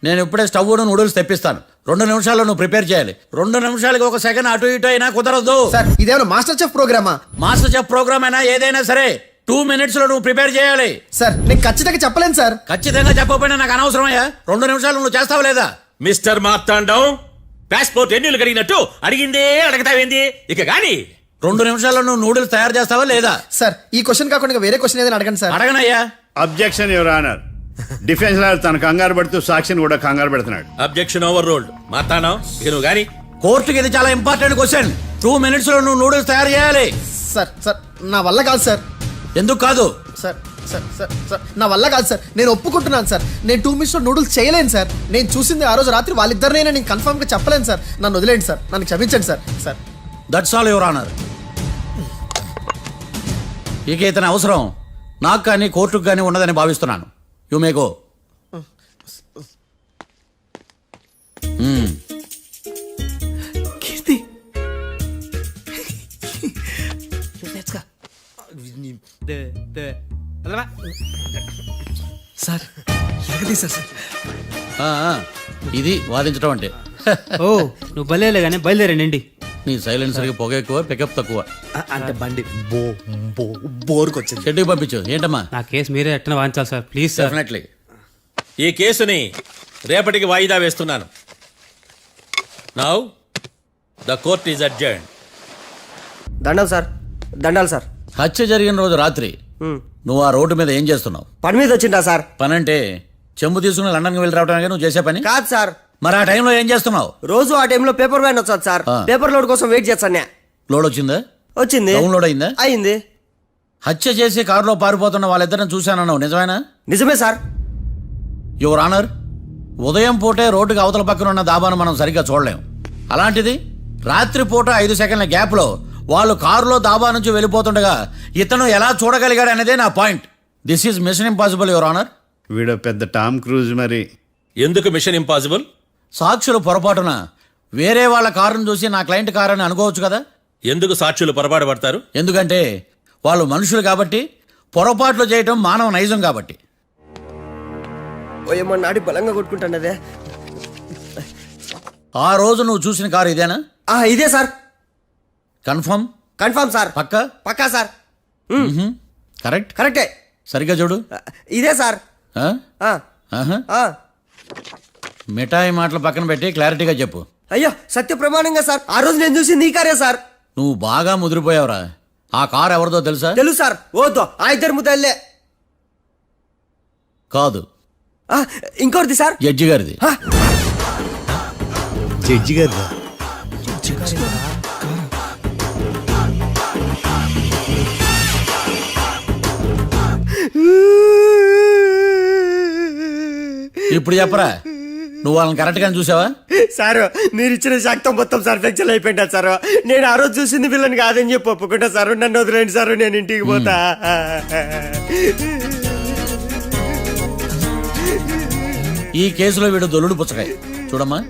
నేను ఇప్పుడే స్టవ్ నూడిల్స్ తెప్పిస్తాను. 2 నిమిషాల్లో నువ్వు ప్రిపేర్ చేయాలి. 2 నిమిషాలకి 1 సెకండ్ అటు ఇటు అయినా కుదరదు. సార్ ఇదేమైనా మాస్టర్ చెఫ్ ప్రోగ్రామా? మాస్టర్ చెఫ్ ప్రోగ్రామ్ అయినా ఏదైనా సరే 2 minutes లో నువ్వు ప్రిపేర్ చేయాలి. సార్ నేను ఖచ్చితంగా చెప్పలేను సార్. ఖచ్చితంగా చెప్పకపోయినా నాకు అనవసరమయ్యా. 2 నిమిషాలు నువ్వు చేస్తావు లేదా? మిస్టర్ మార్తాండం, పాస్పోర్ట్ ఎన్నిళ్ళు కడిగినట్టు అడిగిందే అడగతావేంది? ఇక గాని 2 నిమిషాల్లో నువ్వు నూడిల్స్ తయారు చేస్తావా లేదా? సార్ ఈ క్వశ్చన్ కాకుండా ఇంకా వేరే క్వశ్చన్ ఏదైనా అడగండి సార్. అడగనయ్యా. Objection your honour. Defence lawyer తన కంగారు పడుతూ సాక్షిని కూడా కంగారు పెడుతున్నాడు. Objection over ruled. మార్తాండం, ఇక నువ్వు గాని. కోర్టుకి ఇది చాలా ఇంపార్టెంట్ క్వశ్చన్. 2 minutes లో నువ్వు నూడిల్స్ తయారు చేయాలి. సార్ సార్ నా వల్ల కాదు సార్. ఎందుకు కాదు? సార్ సార్ సార్ సార్ నా వల్ల కాదు సార్. నేను ఒప్పుకుంటున్నాను సార్. నేను 2 minutes లో నూడిల్స్ చేయలేను సార్. నేను చూసింది ఆ రోజు రాత్రి వాళ్ళిద్దరినైనా నేను కన్ఫర్మ్ గా చెప్పలేను సార్. నన్ను వదిలేండి సార్. నన్ను క్షమించండి sir. Sir that's all your honour. ఇక ఇతని అవసరం నాకు కానీ కోర్టుకు కానీ ఉన్నదని భావిస్తున్నాను. You may go. Keerthi sir ఎరగదీశారు సార్. ఇది వాదించడం అంటే. ఓ నువ్వు బయలుదేరలే కానీ బయలుదేరండి. నీ సైలెన్సర్కి పొగ ఎక్కువ, పికప్ తక్కువ. అంటే బండి బోర్కి వచ్చింది. షెడ్యూల్ పంపించు. ఏంటమ్మా? నా కేసు మీరే ఎట్టన వాయించాలి సార్, ప్లీజ్ సార్. డెఫినెట్లీ. ఈ కేసుని రేపటికి వాయిదా వేస్తున్నాను. Now the court is adjourn. దండాలు సార్. దండాలు సార్. హత్య జరిగిన రోజు రాత్రి నువ్వు ఆ రోడ్డు మీద ఏం చేస్తున్నావు? పని మీద వచ్చిందా సార్? పని అంటే చెంబు తీసుకుని లండన్కి వెళ్ళి రావడానికి నువ్వు చేసే పని కాదు సార్. మరి ఆ టైంలో ఏం చేస్తున్నావు? రోజు ఆ టైంలో పేపర్ వ్యాన్ వచ్చాది సార్. పేపర్ లోడ్ కోసం వెయిట్ చేస్తాను. లోడ్ వచ్చిందా? వచ్చింది. డౌన్లోడ్ అయిందా? అయింది. హత్య చేసి కారులో పారిపోతున్న వాళ్ళిద్దరిని చూశానన్నావు, నిజమేనా? నిజమే సార్. యువర్ ఆనర్, ఉదయం పూటే రోడ్డుకి అవతల పక్కన ఉన్న దాబాను మనం సరిగ్గా చూడలేం. అలాంటిది రాత్రి పూట 5 సెకండ్ల గ్యాప్లో వాళ్ళు కారులో దాబా నుంచి వెళ్ళిపోతుండగా ఇతను ఎలా చూడగలిగాడు అనేదే నా point. This is mission impossible your honour. వీడు పెద్ద టామ్ క్రూజ్. మరి ఎందుకు మిషన్ ఇంపాసిబుల్? సాక్షులు పొరపాటున వేరే వాళ్ళ కారును చూసి నా క్లయింట్ కారు అని అనుకోవచ్చు కదా. ఎందుకు సాక్షులు పొరపాటు పడతారు? ఎందుకంటే వాళ్ళు మనుషులు కాబట్టి, పొరపాట్లు చేయటం మానవ నైజం కాబట్టి. ఏమన్నా నాడి బలంగా కొట్టుకుంటానదే. ఆ రోజు నువ్వు చూసిన కారు ఇదేనా? ఇదే సార్. కన్ఫర్మ్? Confirm sir. పక్కా? పక్కా సార్. కరెక్ట్? కరెక్టే. సరిగ్గా చూడు. ఇదే సార్. మిఠాయి మాటలు పక్కన పెట్టి క్లారిటీగా చెప్పు. అయ్యో సత్య ప్రమాణంగా సార్, ఆ రోజు నేను చూసింది ఈ కారే సార్. నువ్వు బాగా ముదిరిపోయావురా. ఆ కారు ఎవరిదో తెలుసా? తెలుసు సార్. ఓదో ఆ ఇద్దరు ముద్దల్లే. కాదు, ఇంకోటిది సార్. జడ్జి గారిది. జడ్జి గారు. ఇప్పుడు చెప్పరా, నువ్వు వాళ్ళని కరెక్ట్ గా చూసావా? సార్ మీరు ఇచ్చిన శాక్తం మొత్తం సార్ ఫ్రాక్చర్ అయిపోయింటా సార్. నేను ఆ రోజు చూసింది వీళ్ళని కాదని చెప్పి ఒప్పుకుంటా సార్. నన్ను వదిలేండి సార్, నేను ఇంటికి పోతా. ఈ కేసులో వీడు దొల్లుడు పుచ్చకాయ. చూడమ్మా,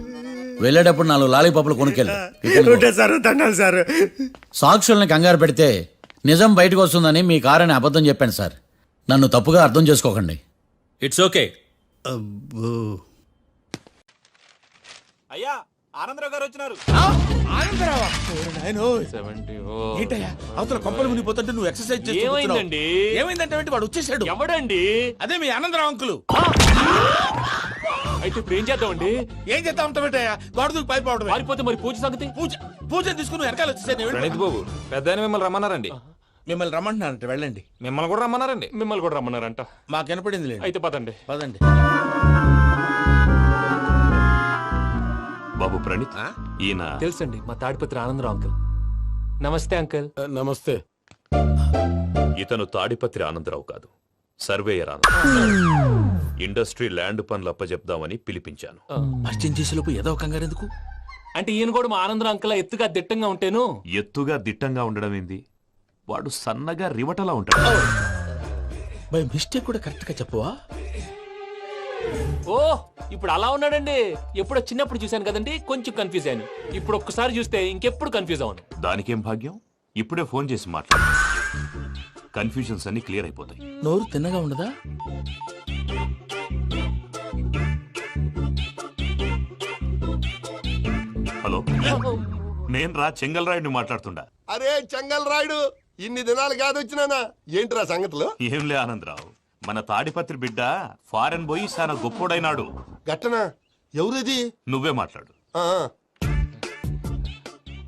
వెళ్ళేటప్పుడు 4 లాలీపాపులు కొనుక్కెళ్ళు. Sir దండాలి sir. సాక్షుల్ని కంగారు పెడితే నిజం బయటకు వస్తుందని మీ కారని అబద్ధం చెప్పాను సార్. నన్ను తప్పుగా అర్థం చేసుకోకండి. It's okay. అయ్యా, ఆనందరావు గారు వచ్చినారు. ఏంటయ్యా అవతల కొంపలు మునిగిపోతుంటే నువ్వు ఎక్సర్సైజ్ చేస్తున్నావు? ఏమైందంటే వాడు వచ్చేసాడు. ఎవడండి? అదే మీ ఆనందరావు అంకులు. అయితే ఇప్పుడు ఏం చేద్దామండి? ఏం చేస్తా ఉంటావేటయ్యా? గోడ దూకి పైపోవడం. పారిపోతే మరి పూజ సంగతి? పూజ తీసుకుని వెనకాల వచ్చేసాను. బాబు, పెద్ద మిమ్మల్ని రమ్మన్నారండి. మిమ్మల్ని రమ్మంటున్నారంట, వెళ్ళండి. మిమ్మల్ని కూడా రమ్మన్నారండి. మిమ్మల్ని కూడా రమ్మన్నారంట. మాకు వినపడింది లేదు. అయితే పదండి. పదండి. బాబు ప్రణీత్, ఈయన తెలుసండి, మా తాడిపత్రి ఆనందరావు అంకుల్. నమస్తే అంకుల్. నమస్తే. ఇతను తాడిపత్రి ఆనందరావు కాదు, సర్వేయర్ ఆనందరావు. ఇండస్ట్రీ ల్యాండ్ పనులు అప్పచెప్దామని పిలిపించాను. పరిచయం చేసేలోపు ఏదో కంగారు ఎందుకు? అంటే ఈయన కూడా మా ఆనందరావు అంకుల్ ఎత్తుగా దిట్టంగా ఉంటేను. ఎత్తుగా దిట్టంగా ఉండడం ఏంది? వాడు సన్నగా రివటలా ఉంటాడు. బై మిస్టేక్ కూడా కరెక్ట్ గా చెప్పవా? ఓ ఇప్పుడు అలా ఉన్నాడండి. ఎప్పుడో చిన్నప్పుడు చూశాను కదండి, కొంచెం కన్ఫ్యూజ్ అయ్యాను. ఇప్పుడు ఒక్కసారి చూస్తే ఇంకెప్పుడు కన్ఫ్యూజ్ అవును. దానికేం భాగ్యం, ఇప్పుడే ఫోన్ చేసి మాట్లాడు. కన్ఫ్యూజన్స్ అన్ని క్లియర్ అయిపోతాయి. నోరు తిన్నగా ఉండదా? హలో, నేను రా చెంగల్రాయుడిని మాట్లాడుతుండా. అరే చెంగల్ రాయుడు, ఇన్ని దినాలు కాదు వచ్చినానా? ఏంట్రా సంగతులు? ఏంలే ఆనందరావు, మన తాడిపత్రి బిడ్డ ఫారెన్ పోయి చాలా గొప్పోడైనాడు. గట్టనా? ఎవరిది? నువ్వే మాట్లాడు.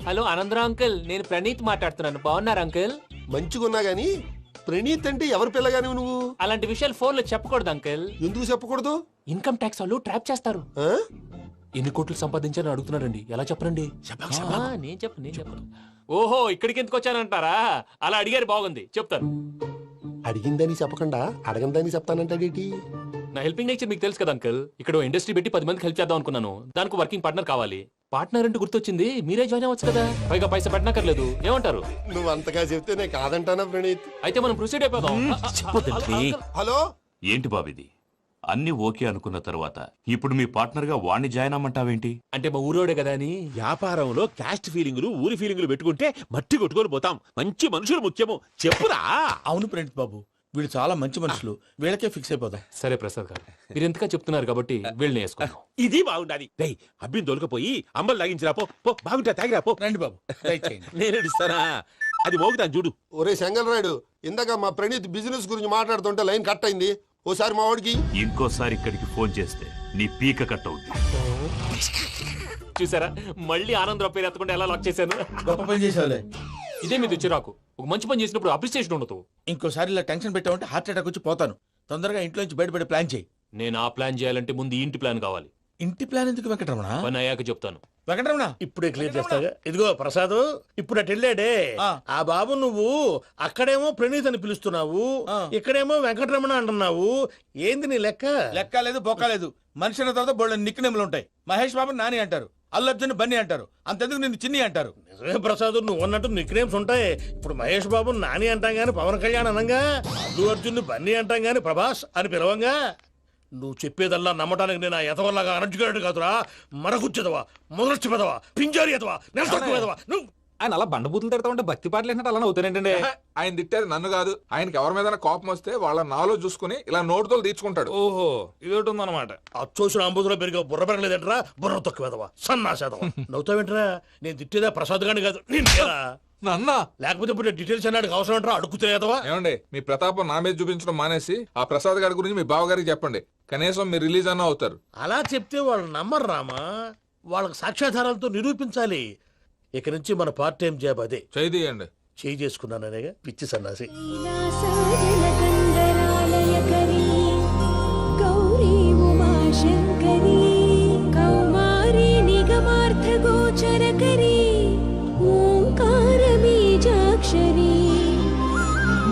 హలో ఆనందరావు అంకుల్, నేను ప్రణీత్ మాట్లాడుతున్నాను. బాగున్నారు అంకుల్? మంచిగున్నా గాని ప్రణీత్ అంటే ఎవరి పిల్లగాని నువ్వు? అలాంటి విషయాలు ఫోన్ లో చెప్పకూడదు అంకుల్. ఎందుకు చెప్పకూడదు? ఇన్కమ్ ట్యాక్స్ వాళ్ళు ట్రాప్ చేస్తారు. ఎన్ని కోట్లు సంపాదించాలని అడుగుతున్నారండి, ఎలా చెప్పరండి? నేను చెప్పను. ఓహో, ఇక్కడికి ఎందుకు వచ్చానంటారా? అలా అడిగారు, బాగుంది, చెప్తాను. అడిగిందని చెప్పకుండా అడగందని చెప్తానంటాడేటి? నా హెల్పింగ్ నేచర్ మీకు తెలుసు కదా అంకుల్. ఇక్కడ ఇండస్ట్రీ పెట్టి 10 మందికి హెల్ప్ చేద్దాం అనుకున్నాను. దానికి వర్కింగ్ పార్ట్నర్ కావాలి. పార్ట్నర్ అంటే గుర్తొచ్చింది, మీరే జాయిన్ అవ్వచ్చు కదా, పైగా పైసా పెట్టనక్కర్లేదు. ఏమంటారు? నువ్వు అంతగా చెప్తే నేను కాదంటానా ప్రణీత్? అయితే మనం ప్రొసీడ్ అయిపోదాం. హలో, ఏంటి బాబిది? అన్ని ఓకే అనుకున్న తర్వాత ఇప్పుడు మీ పార్ట్నర్ గా వాణ్ణి జాయిన్ అమ్మంటావేంటి? అంటే మా ఊరోడే కదా అని. వ్యాపారంలో క్యాస్ట్ ఫీలింగులు, ఊరి ఫీలింగులు పెట్టుకుంటే మట్టి కొట్టుకొని పోతాం. మంచి మనుషులు ముఖ్యము, చెప్పురా. అవును ప్రణీత్ బాబు, వీళ్ళు చాలా మంచి మనుషులు, వీళ్ళకే ఫిక్స్ అయిపోదాం. సరే ప్రసాద్ గారు, మీరు ఎంతగా చెప్తున్నారు కాబట్టి వీళ్ళని వేసుకున్నాం. ఇది బాగుండాలి. డై అబ్బిని దొలకపోయి అమ్మలు లాగించిరా పో. పో బాగుంటా, తాగిరా పో. రండి బాబు, దయచేయండి. నేను ఇస్తానా? అది మోగుతాను చూడు. ఒరే చెంగల్ రాయుడు, ఇందాక మా ప్రణీత్ బిజినెస్ గురించి మాట్లాడుతుంటే లైన్ కట్ అయింది. ఓసారి మా వాడికి ఇంకోసారి ఇక్కడికి ఫోన్ చేస్తే నీ పీక కట్ అవుద్ది. చూసారా, మళ్ళీ ఆనందరావు పేరు ఎత్తకుండా ఎలా లాక్ చేశాను. గొప్ప పని చేసేవాళ్ళే. ఇదే మీద చిరాకు. ఒక మంచి పని చేసినప్పుడు అప్రిసియేషన్ ఉండదు. ఇంకోసారి ఇలా టెన్షన్ పెట్టామంటే హార్ట్ అటాక్ వచ్చి పోతాను. తొందరగా ఇంట్లో నుంచి బయటపడే ప్లాన్ చేయి. నేను ఆ ప్లాన్ చేయాలంటే ముందు ఈ ఇంటి ప్లాన్ కావాలి. ఇంటి ప్లాన్ ఎందుకు వెంకటరమణ? పని అయ్యాక చెప్తాను. వెంకటరమణ ఇప్పుడే క్లియర్ చేస్తాగా. ఇదిగో ప్రసాద్, ఇప్పుడు అటు వెళ్ళాడే ఆ బాబు, నువ్వు అక్కడేమో ప్రణీత్ అని పిలుస్తున్నావు, ఇక్కడేమో వెంకటరమణ అంటున్నావు. ఏంది నీ లెక్క? లెక్క లేదు, బొక్క లేదు. మనిషి అన్న తర్వాత బోళ్ళ నిక్నెములు ఉంటాయి. మహేష్ బాబు నాని అంటారు, అల్లర్జున్ బన్నీ అంటారు, అంతెందుకు నిన్ను చిన్ని అంటారు. నిజమే ప్రసాద్, నువ్వు అన్నట్టు నిక్ నేమ్స్ ఉంటాయి. ఇప్పుడు మహేష్ బాబు నాని అంటాం గాని పవన్ కళ్యాణ్ అనంగా, అల్లు అర్జున్ బన్నీ అంటాం గాని ప్రభాస్ అని పిలవంగా. నువ్వు చెప్పేదల్లా నమ్మటానికి నేను ఆ ఎతవల్లాగా అనర్జుకేటెడ్ కాదురా. మరగుచ్చదవా, మొదలచ్చి పెదవా, పింజారి ఎదవా, నెలసొక్కుదవా నువ్వు. ఆయన అలా బండబూతులు తిడతా ఉంటే భక్తి పాటలు ఏంటంటే అలా అవుతానంటే. ఆయన తిట్టేది నన్ను కాదు, ఆయనకి ఎవరి మీద కోపం వస్తే వాళ్ళ నాలో చూసుకుని ఇలా నోటుతో తీర్చుకుంటాడు. ఓహో, ఇది ఒకటి ఉందన్నమాట. అచ్చోసిన అంబుధులో పెరిగే బుర్ర పెరగలేదంటరా, బుర్ర తొక్కువేదవా, సన్నాసేదవా. నవ్వుతావేంట్రా? నేను తిట్టేదా ప్రసాద్ గాని కాదు, నిన్నేరా. నన్నా? లేకపోతే ఇప్పుడు డీటెయిల్స్ అన్నాడు అవసరం అంటారా? అడుగుతాయేదవా. ఏమండి, మీ ప్రతాపం నా మీద చూపించడం మానేసి ఆ ప్రసాద్ గారి గురించి మీ బావగారికి చెప్పండి. కనీసం మీరు రిలీజ్ అన్న అవుతారు. అలా చెప్తే వాళ్ళు నమ్మరు రామా. వాళ్ళకి సాక్ష్యాధారాలతో నిరూపించాలి. ఇక నుంచి మన పార్ట్ టైం జాబ్ అదే. చేయండి. చేయి చేసుకున్నాననేగా పిచ్చి సన్నాసి. గౌరీ ఉమాశంకరీ కౌమారీ నిగమార్థగోచరకరీ ఓంకార బీజాక్షరీ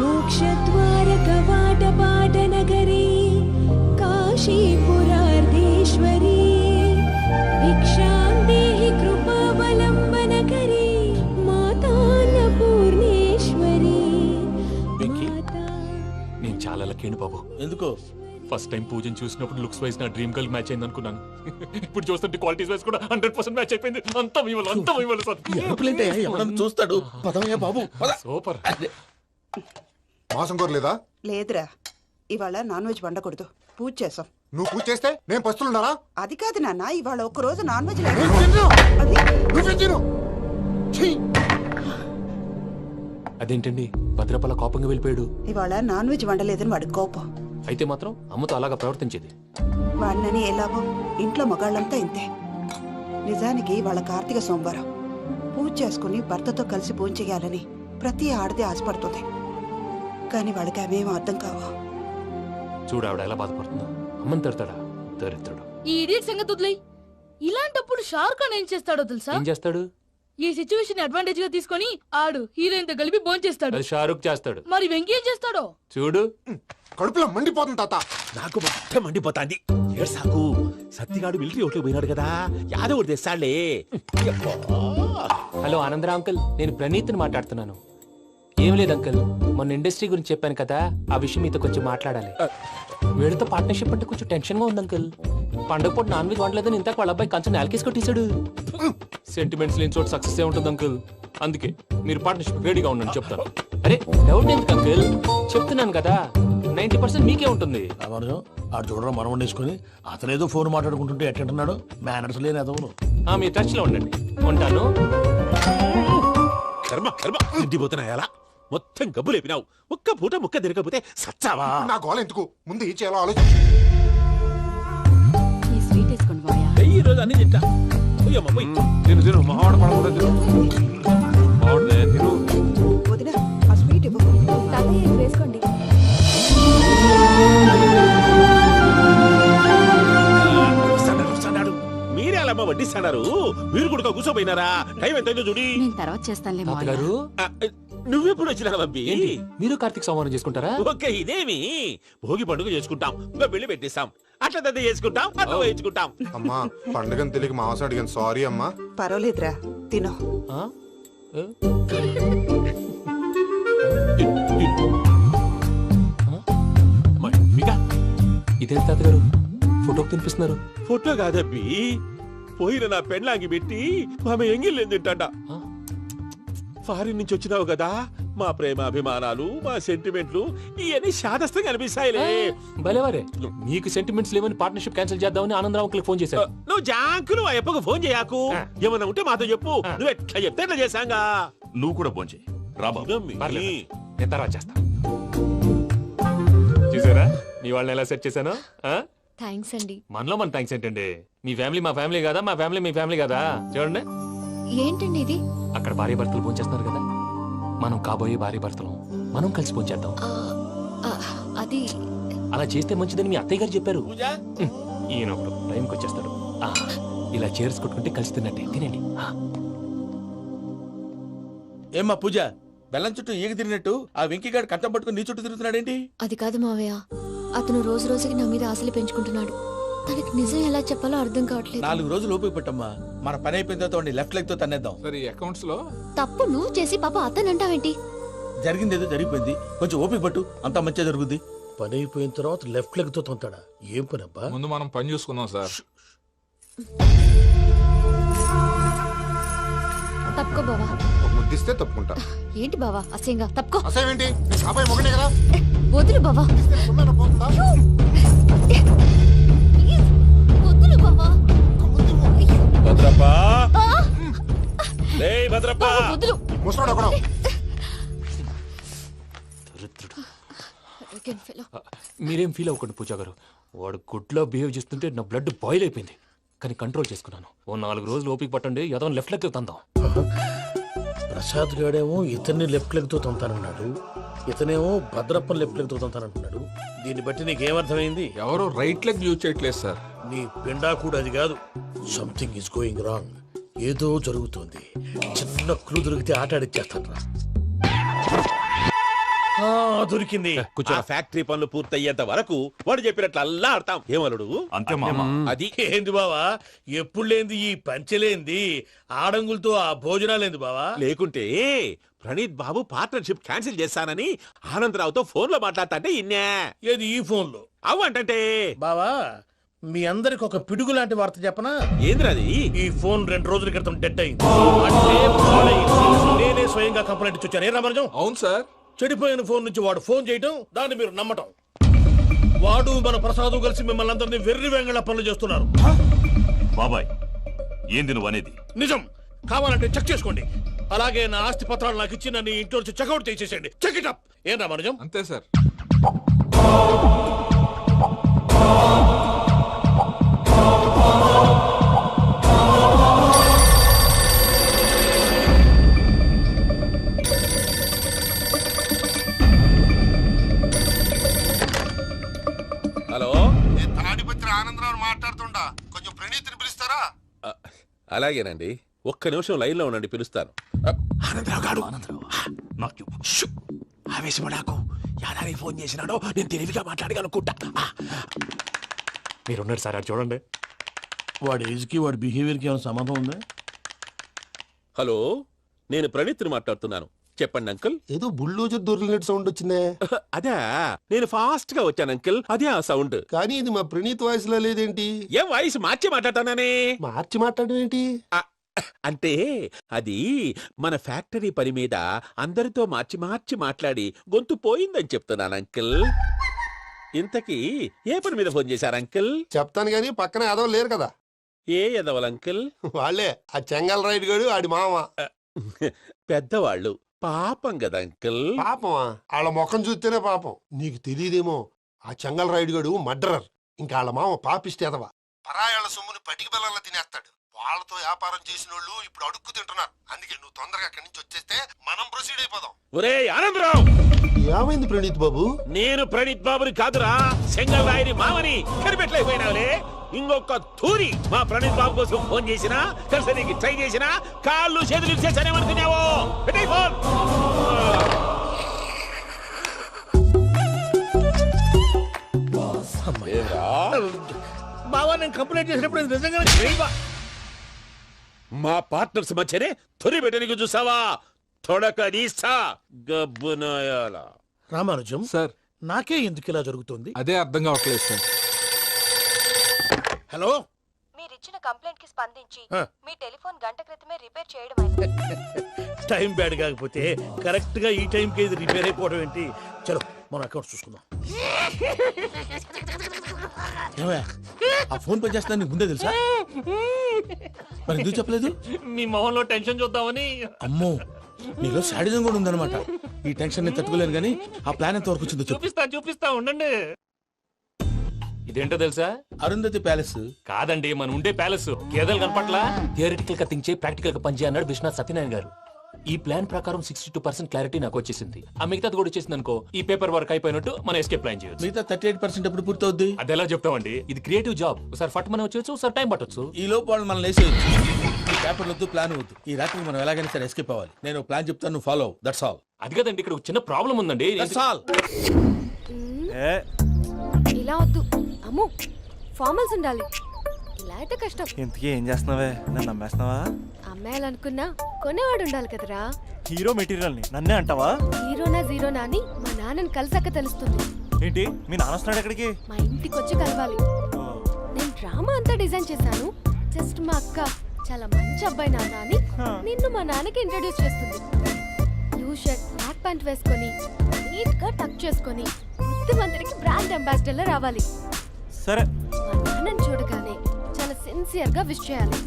మోక్షద్వార కవాట పాటనగరీ కాశీపురార్ధేశ్వరీ భిక్షాం దేహి కృపావలంబనకరీ మాతాన్నపూర్ణేశ్వరీ. నేను చాలా లక్కీ బాబు. ఎందుకో? ఫస్ట్ టైం పూజను చూసినప్పుడు లుక్స్ వైజ్ నా డ్రీమ్ గర్ల్ మ్యాచ్ అయింది అనుకున్నాను. ఇప్పుడు చూస్తుంటే క్వాలిటీస్ వైజ్ కూడా 100% మ్యాచ్ అయిపోయింది. అంతా మీ వల్ల, అంతా మీ వల్ల సార్. ఎవడన్నా చూస్తాడు. పదవయ్యా బాబు, సూపర్. మాసం కోరలేదా? లేదురా, ఇవాళ నాన్ వెజ్ వండకూడదు, పూజ చేసాం. నువ్వు పూజ చేస్తే నేను పస్తులున్నారా? అది కాదు నాన్న, ఇవాళ ఒక్క రోజు నాన్ వెజ్ అదేంటండి భద్రపల కోపంగా వెళ్ళిపోయాడు? ఇవాళ నాన్ వెజ్ వండలేదని వాడి కోపం. అయితే మాత్రం అమ్మతో అలాగా ప్రవర్తించేది. వాడినని ఎలాగో ఇంట్లో మగాళ్ళంతా ఇంతే. నిజానికి వాళ్ళ కార్తీక సోమవారం పూజ చేసుకుని భర్తతో కలిసి పూజ చేయాలని ప్రతి ఆడది ఆశపడుతుంది. కానీ వాళ్ళకి అవేం అర్థం కావు. చూడు ఆవిడ ఎలా బాధపడుతుందో. అమ్మని తిడతాడా? దరిద్రుడు. ఈ ఇడియట్ సంగతి వదిలేయ్. ఇలాంటప్పుడు షారుఖ్ ఖాన్ ఏం చేస్తాడో తెలుసా? ఏం చేస్తాడు? ఈ సిచ్యువేషన్ అడ్వాంటేజ్ గా తీసుకొని ఆడు హీరోయిన్ తో కలిపి బోన్ చేస్తాడు. అది షారుఖ్ చేస్తాడు. మరి వెంకీ ఏం చేస్తాడో చూడు. కడుపులో మండిపోతుంది తాత. నాకు మొత్తం మండిపోతాంది. ఏడ్సాకు, సత్తిగాడు మిలిటరీ ఓట్లకు పోయినాడు కదా, యాదవ్ తెస్తాడులే. హలో ఆనందరా అంకుల్, నేను ప్రణీత్ని మాట్లాడుతున్నాను. ఏం లేదు అంకుల్ మొన్న ఇండస్ట్రీ గురించి చెప్పాను కదా, ఆ విషయం మీతో కొంచెం మాట్లాడాలి. వీడితో పార్ట్నర్షిప్ అంటే కొంచెం టెన్షన్ గా ఉంది అంకుల్. పండగ పూట నాన్ వెజ్ వండలేదని ఇంతకు వాళ్ళ అబ్బాయి కంచెం నేలకేసి కొట్టేశాడు. సెంటిమెంట్స్ లేని చోట సక్సెస్ ఏ ఉంటుంది అంకుల్. అందుకే మీరు పార్ట్నర్షిప్ రెడీగా ఉండండి చెప్తాను. అరే డౌట్ ఎందుకు అంకుల్, చెప్తున్నాను కదా 90% మీకే ఉంటుంది. ఆడు చూడడం మనం వండేసుకుని అతనేదో ఫోన్ మాట్లాడుకుంటుంటే ఎట్టంటున్నాడు మేనర్స్ లేని అదవును. మీరు టచ్ లో ఉండండి, ఉంటాను. కర్మ కర్మ ఇంటిపోతున్నా ఎలా మొత్తం గబ్బు లేపినావు. ఒక్క పూట ముక్క తిరగకపోతే సచ్చావా? నా గోల ఎందుకు, ముందు ఈ చేయాలో ఆలోచించు. ఈ స్వీట్ వేసుకోండి మాయా. ఈ రోజు అన్ని తింటా. పోయమ్మ పోయి. తిను తిను మావాడు పడకుండా తిను. మావాడు తిను. వదిన ఆ స్వీట్ ఇవ్వు. తాతయ్య ఇది వేసుకోండి. వస్తాడు. మీరే అలా అమ్మ వడ్డిస్తాడారు. మీరు కూడా కూర్చోపోయినారా? టైం ఎంతైందో చూడి. నేను తర్వాత చేస్తానులే మావయ్య. తాతగారు నువ్వెప్పుడు వచ్చినా బంబి? మీరు కార్తీక్ సంహారం చేసుకుంటారా? ఓకే ఇదేమి భోగి పండుగ చేసుకుంటాం, ఇంకా పెళ్లి పెట్టిస్తాం, అట్లా దద్ద చేసుకుంటాం, అట్లా వేయించుకుంటాం. అమ్మా పండుగని తెలియక మాంసం అడిగాను, సారీ అమ్మా. పర్వాలేదురా తినో. ఇదేంటి తాతగారు ఫోటోకి తినిపిస్తున్నారు? ఫోటో కాదబ్బి, పోయిన నా పెళ్ళాంగి పెట్టి ఆమె ఎంగిల్లేం తింటాడ. ఫారిన్ నుంచి వచ్చినావు కదా, మా ప్రేమ అభిమానాలు మా సెంటిమెంట్లు ఇవన్నీ శాదస్తంగా అనిపిస్తాయిలే. భలేవారే, మీకు సెంటిమెంట్స్ లేవని పార్ట్నర్షిప్ క్యాన్సిల్ చేద్దామని ఆనందరావు అంకుల్ ఫోన్ చేశారు. నువ్వు జాంకులు ఆ అప్పకు ఫోన్ చేయకు. ఏమన్నా ఉంటే మాతో చెప్పు. నువ్వు ఎట్లా చెప్తే ఎట్లా చేశాంగా. నువ్వు కూడా ఫోన్ చేయి రాబా. నేను తర్వాత చేస్తా. చూసారా మీ వాళ్ళని ఎలా సెట్ చేశాను? థ్యాంక్స్ అండి. మనలో మన థ్యాంక్స్ ఏంటండి, మీ ఫ్యామిలీ మా ఫ్యామిలీ కదా, మా ఫ్యామిలీ మీ ఫ్యామిలీ కదా. చూడండి ఏంటండి ఇది? అక్కడ భార్య భర్తలు భోంచేస్తున్నారు కదా, మనం కాబోయే భార్య భర్తలు మనం కలిసి భోంచేద్దాం. అది అలా చేస్తే మంచిదని మీ అత్తయ్య గారు చెప్పారు. ఈయన ఒకడు టైంకి వచ్చేస్తాడు. ఇలా చేర్స్ కొట్టుకుంటే కలిసి తిన్నట్టే. తినండి. ఏమ్మా పూజ, బెల్లం చుట్టూ ఈగ తిరిగినట్టు ఆ వెంకీగాడు కంచం పట్టుకుని నీ చుట్టూ తిరుగుతున్నాడేంటి? అది కాదు మావయ్య, అతను రోజు రోజుకి నా మీద ఆశలు పెంచుకుంటున్నాడు. తనకి నిజం ఎలా చెప్పాలో అర్థం కావట్లేదు. 4 రోజులు ఓపిక పట్టమ్మా, మన పని అయిపోయిన తర్వాత లెఫ్ట్ లెగ్ తో తన్నేద్దాం. సరే అకౌంట్స్ లో తప్పు నువ్వు చేసి పాప అతను అంటావేంటి? జరిగింది ఏదో జరిగిపోయింది, కొంచెం ఓపిక పట్టు, అంతా మంచిగా జరుగుద్ది. పని అయిపోయిన తర్వాత లెఫ్ట్ లెగ్ తో తొంతాడా? ఏం పని అబ్బా? ముందు మనం పని చూసుకుందాం సార్. తప్పుకో బావా. ముద్దిస్తే తప్పుకుంటా. ఏంటి బావా అసహ్యంగా? తప్పుకో. అసేమేంటి? అబ్బాయి మొగనే కదా. వదులు బావా. వదులు బావా. భద్రప్ప, భద్రప్ప వదులు. ముసరాడు ఒకడు. మీరేం ఫీల్ అవ్వకండి పూజా గారు, వాడు గుడ్లో బిహేవ్ చేస్తుంటే నా బ్లడ్ బాయిల్ అయిపోయింది. కానీ కంట్రోల్ చేసుకున్నాను. ఓ 4 రోజులు ఓపిక పట్టండి, ఏదో లెఫ్ట్ లెగ్ తందాం. ప్రసాద్ గాడేమో ఇతన్ని లెఫ్ట్ లెగ్ తో తొంతానన్నాడు, ఇతనేమో భద్రప్ప లెఫ్ట్ లెగ్ తో తొంతానంటున్నాడు. దీన్ని బట్టి నీకేమర్థమైంది? ఎవరు రైట్ లెగ్ యూజ్ చేయట్లేదు సార్. నీ పిండా కూడా అది కాదు. Something is going wrong. ఏదో జరుగుతోంది. చిన్న క్లూ దొరికితే ఆట ఆడిచ్చేస్తాను రా. దొరికింది. ఆ ఫ్యాక్టరీ పనులు పూర్తయ్యేంత వరకు వాడు చెప్పినట్లు అల్లా ఆడతాం. ఏమలుడు అంతే మామ. అది ఏంది బావా, ఎప్పుడు లేంది ఈ పంచలేంది, ఆడంగులతో ఆ భోజనాలేంది బావా? లేకుంటే ప్రణీత్ బాబు పార్ట్నర్షిప్ క్యాన్సిల్ చేస్తానని ఆనందరావుతో ఫోన్ లో మాట్లాడతాంటే ఇన్నే. ఏది ఈ ఫోన్ లో? అవ్వంటే బావా, మీ అందరికి ఒక పిడుగు లాంటి వార్త చెప్పనా? ఏంద్రది? ఈ ఫోన్ 2 రోజుల క్రితం డెడ్ అయింది. అంటే పాడైంది. నేనే స్వయంగా కంప్లైంట్ ఇచ్చి వచ్చాను. ఏ రామరాజం? అవును సార్. చెడిపోయిన ఫోన్ నుంచి వాడు ఫోన్ చేయటం, దాన్ని మీరు నమ్మటం. వాడు మన ప్రసాదు కలిసి మిమ్మల్ని అందరినీ వెర్రి వెంగళ పనులు చేస్తున్నారు. బాబాయ్ ఏంది నువ్వు అనేది? నిజం. కావాలంటే చెక్ చేసుకోండి. అలాగే నా ఆస్తి పత్రాలు నాకు ఇచ్చి నన్ను ఇంట్లో నుంచి చెక్అౌట్ చేసేసేయండి. Check it up. ఏం రామరాజం? అంతే సార్. హలో, నేను తాడిపత్రి ఆనందరావు మాట్లాడుతుండా, కొంచెం ప్రణీతిని పిలుస్తారా? అలాగేనండి, ఒక్క నిమిషం లైన్ లో ఉండండి, పిలుస్తాను. ఆనందరావు గాడు. నాకు ఆవేశపడాకు. యాదానికి ఫోన్ చేసినాడో నేను తెలివిగా మాట్లాడగలనుకుంటా. మీరున్నారు సార్, చూడండి. వాడి ఏజ్కి వాడి బిహేవియర్కి ఏమైనా సంబంధం ఉందా? హలో, నేను ప్రణీత్ని మాట్లాడుతున్నాను. చెప్పండి అంకుల్. ఏదో బుల్డోజర్ దొరికినట్టు సౌండ్ వచ్చిందే. అదే నేను ఫాస్ట్ గా వచ్చాను అంకుల్, అదే ఆ సౌండ్. కానీ ఇది మా ప్రణీత్ వాయిస్ లో లేదేంటి? ఏం వాయిస్ మార్చి మాట్లాడతాననే? మార్చి మాట్లాడడం ఏంటి? అంటే అది మన ఫ్యాక్టరీ పని మీద అందరితో మార్చి మార్చి మాట్లాడి గొంతు పోయిందని చెప్తున్నాను అంకుల్. ఇంతకీ ఏ పని మీద ఫోన్ చేశారు అంకుల్? చెప్తాను గానీ పక్కన ఏదో లేరు కదా. ఏ ఎదవలు అంకుల్? వాళ్ళే ఆ చెంగల్ రైడ్ గడు ఆడి మామ. పెద్దవాళ్ళు పాపం కదా అంకుల్. పాపమా? వాళ్ళ ముఖం చూస్తేనే పాపం. నీకు తెలియదేమో, ఆ చెంగల్ రైడ్ గడు మర్డరర్. ఇంకా వాళ్ళ మామ పాపిస్తేదవా. పరాయాళ్ళ సొమ్ముని పటికి బెల్లంలో తినేస్తాడు. వాళ్ళతో వ్యాపారం చేసిన వాళ్ళు ఇప్పుడు అడుక్కు తింటున్నారు. అందుకే నువ్వు తొందరగా అక్కడి నుంచి వచ్చేస్తే మనం ప్రొసీడ్ అయిపోదాం. ఒరే ఆనందరావు! ఏమైంది ప్రణీత్ బాబు? నేను ప్రణీత్ బాబుని కాదురా, సెంగల్ రాయని మామని. కనిపెట్టలేకపోయినావులే. ఇంకొక తూరి మా ప్రణీత్ బాబు కోసం ఫోన్ చేసినా, కలిసి నీకు ట్రై చేసినా కాళ్ళు చేతులు ఇచ్చేసానేమనుకున్నావు. పెట్టేయ్ ఫోన్. బావా నేను కంప్లైంట్ చేసినప్పుడు ఇది నిజంగానే మా పార్ట్నర్స్ మధ్యనే తొలి పెట్టడానికి చూసావా? తొడక నీస్తా గబ్బునాయాల. రామానుజం సార్ నాకే ఎందుకు ఇలా జరుగుతుంది? అదే అర్థం కావట్లేదు సార్. హలో, మీరిచ్చిన కంప్లైంట్ కి స్పందించి ఆ. మీ టెలిఫోన్ గంట క్రితమే రిపేర్ చేయడం టైం బ్యాడ్ కాకపోతే కరెక్ట్ గా ఈ టైంకి ఇది రిపేర్ అయిపోవడం ఏంటి? చలో మన అకౌంట్ చూసుకుందాం. ఏమయ్య, ఆ ఫోన్ పని చేస్తున్నా నీకు ముందే తెలుసా? మరి ఎందుకు చెప్పలేదు? మీ మొహంలో టెన్షన్ చూద్దామని. అమ్మో, నీలో శాడిజం కూడా ఉందన్నమాట. ఈ టెన్షన్ ని తట్టుకోలేను కానీ ఆ ప్లాన్ ఎంత వరకు వచ్చిందో చెప్పు. చూపిస్తా ఉండండి. ఇదేంటో తెలుసా? అరుంధతి ప్యాలెస్ కాదండి, మన ఉండే ప్యాలెస్. గేదెలు కనపట్లా? థియరిటికల్ గా థింక్ చేయి, ప్రాక్టికల్ గా పనిచేయ అన్నాడు విశ్వనాథ్ సత్యనారాయణ గారు. ఈ ప్లాన్ ప్రకారం 62% క్లారిటీ నాకు వచ్చేసింది. ఆ మిగతాది కూడా వచ్చేసింది అనుకో, ఈ పేపర్ వర్క్ అయిపోయినట్టు మనం ఎస్కేప్ ప్లాన్ చేయొచ్చు. మిగతా 38% ఎప్పుడు పూర్తవుద్ది? అది ఎలా చెప్తామండి? ఇది క్రియేటివ్ జాబ్. ఒకసారి ఫట్ మనం వచ్చేచ్చు, ఒకసారి టైం పట్టొచ్చు. ఈ లోపు వాళ్ళు మనం లేసేయచ్చు. ఈ పేపర్ వద్దు, ప్లాన్ వద్దు. ఈ రాత్రి మనం ఎలాగైనా సరే ఎస్కేప్ అవ్వాలి. నేను ప్లాన్ చెప్తాను, నువ్వు ఫాలో. That's all. అది కదండి, ఇక్కడ ఒక చిన్న ప్రాబ్లం ఉందండి. That's all. ఇలా వద్దు అమ్ము, ఫార్మల్స్ ఉండాలి. ఇలా అయితే కష్టం. ఇంతకీ ఏం చేస్తున్నావే? నన్ను నమ్మేస్తున్నావా? అమ్మాయాలనుకున్నా కొనేవాడు ఉండాలి కదరా. హీరో మెటీరియల్ ని నన్నే అంటావా? హీరోనా జీరోనా అని మా నాన్నని కలిసాక తెలుస్తుంది. ఏంటి మీ నాన్న వస్తున్నాడు ఎక్కడికి? మా ఇంటికి వచ్చి కలవాలి. నేను డ్రామా అంతా డిజైన్ చేశాను. జస్ట్ మా అక్క చాలా మంచి అబ్బాయి నాన్న అని నిన్ను మా నాన్నకి ఇంట్రడ్యూస్ చేస్తుంది. బ్లూ షర్ట్, బ్లాక్ ప్యాంట్ వేసుకొని నీట్ గా టక్ చేసుకొని బుద్ధిమంతుడికి బ్రాండ్ అంబాసిడర్ లా రావాలి. సరే. మా నాన్నని చూడగానే చాలా సిన్సియర్ గా విష్ చేయాలి.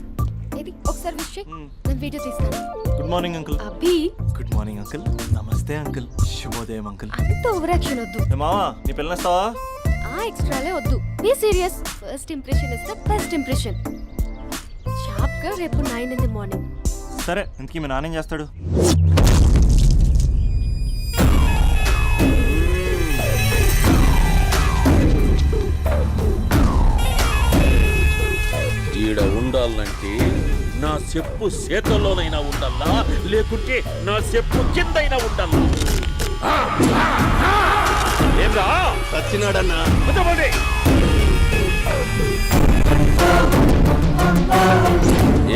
ఇది ఒకసారి విష్ చేయి, నేను వీడియో తీస్తాను. Good morning uncle. Abhi. Good morning uncle. నమస్తే అంకుల్. శుభోదయం అంకుల్. అంత ఓవర్ యాక్షన్ వద్దు. మావా నీ పిల్లనిస్తావా? ఆ ఎక్స్ట్రాలే వద్దు. Be serious. First impression is the best impression. Sharp గా రేపు 9 in the morning. సరే, ఇంతకీ మీ నాన్న ఏం చేస్తాడు? ఈడ ఉండాలంటే నా చెప్పు చేతల్లోనైనా ఉండాలా, లేకుంటే నా చెప్పు కిందైనా ఉండాలా. ఏమ్రా సచ్చినాడన్నా?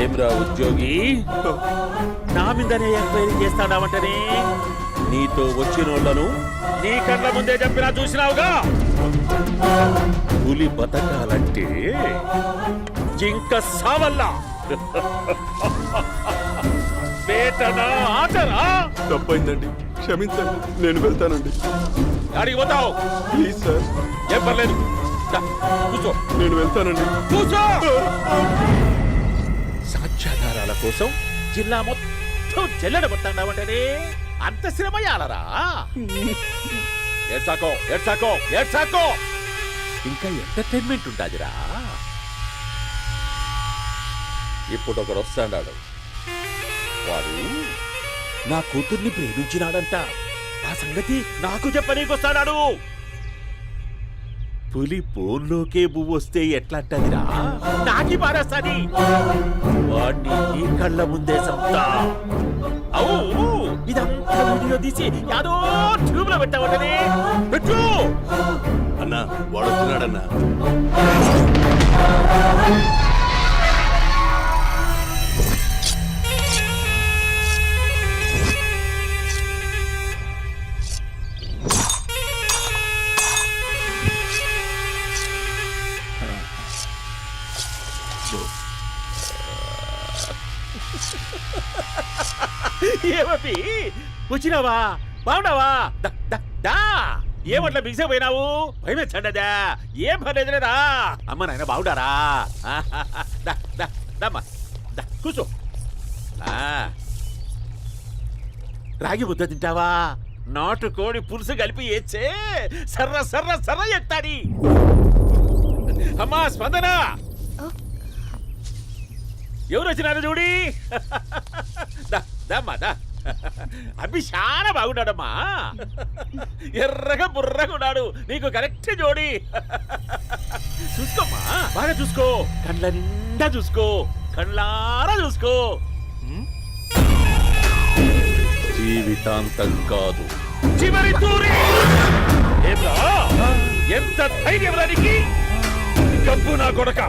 ఏమ్రా ఉద్యోగి, నా మీదనే ఎంక్వైరీ చేస్తాడావంటనే? నీతో వచ్చినోళ్లను నీ కళ్ళ ముందే చెప్పినా చూసినావుగా. పులి బతకాలంటే జింక సావల్లా. బేటనా ఆటరా? తప్పైందండి, క్షమించండి. నేను వెళ్తానండి. అడిగి పోతావు? Please sir. ఏం పర్లేదు, కూర్చో. నేను వెళ్తానండి. కూర్చో. సాక్ష్యాధారాల కోసం జిల్లా మొత్తం చెల్లడబట్టావంటనే అంత శ్రమయాలరా? ఏడ్సాకో ఏడ్సాకో ఏడ్సాకో. ఇంకా ఎంటర్టైన్మెంట్ ఉండాదిరా. ఇప్పుడు ఒకడు వస్తాడాడు. వాడు నా కూతుర్ని ప్రేమించినాడంట. ఆ సంగతి నాకు చెప్పనీకొస్తాడాడు. పులి పోన్లోకే పువ్వు వస్తే ఎట్లాంటదిరా? నాకి పారేస్తాది. వాడిని నీ కళ్ళ ముందే సంతా. అవు ఇదంతా వీడియో తీసి యాదో ట్యూబ్ లో పెట్టావటనే. పెట్టు అన్నా, వాడు వస్తున్నాడన్నా. ఏమపి వచ్చినావా బాగున్నావా దా ఏమట్లా బిగిసే పోయినావు భయమేచ్చండదా ఏం పర్లేదులేదా అమ్మ నాయన బాగుండారా దమ్మా కూర్చో రాగి ముద్ద తింటావా నాటు కోడి పులుసు కలిపి ఏచ్చే సర్ర సర్ర సర్ర ఎత్తాడి అమ్మా స్పందన ఎవరు వచ్చినారు చూడి దమ్మా అభి చాలా బాగున్నాడమ్మా ఎర్రగా బుర్రగా ఉన్నాడు నీకు కరెక్ట్ జోడి చూసుకోమ్మా బాగా చూసుకో కండ్ల నిండా చూసుకో కండ్లారా చూసుకో జీవితాంతం కాదు చివరి తూరి ఎంత ధైర్యం రానికి డబ్బు నా కొడక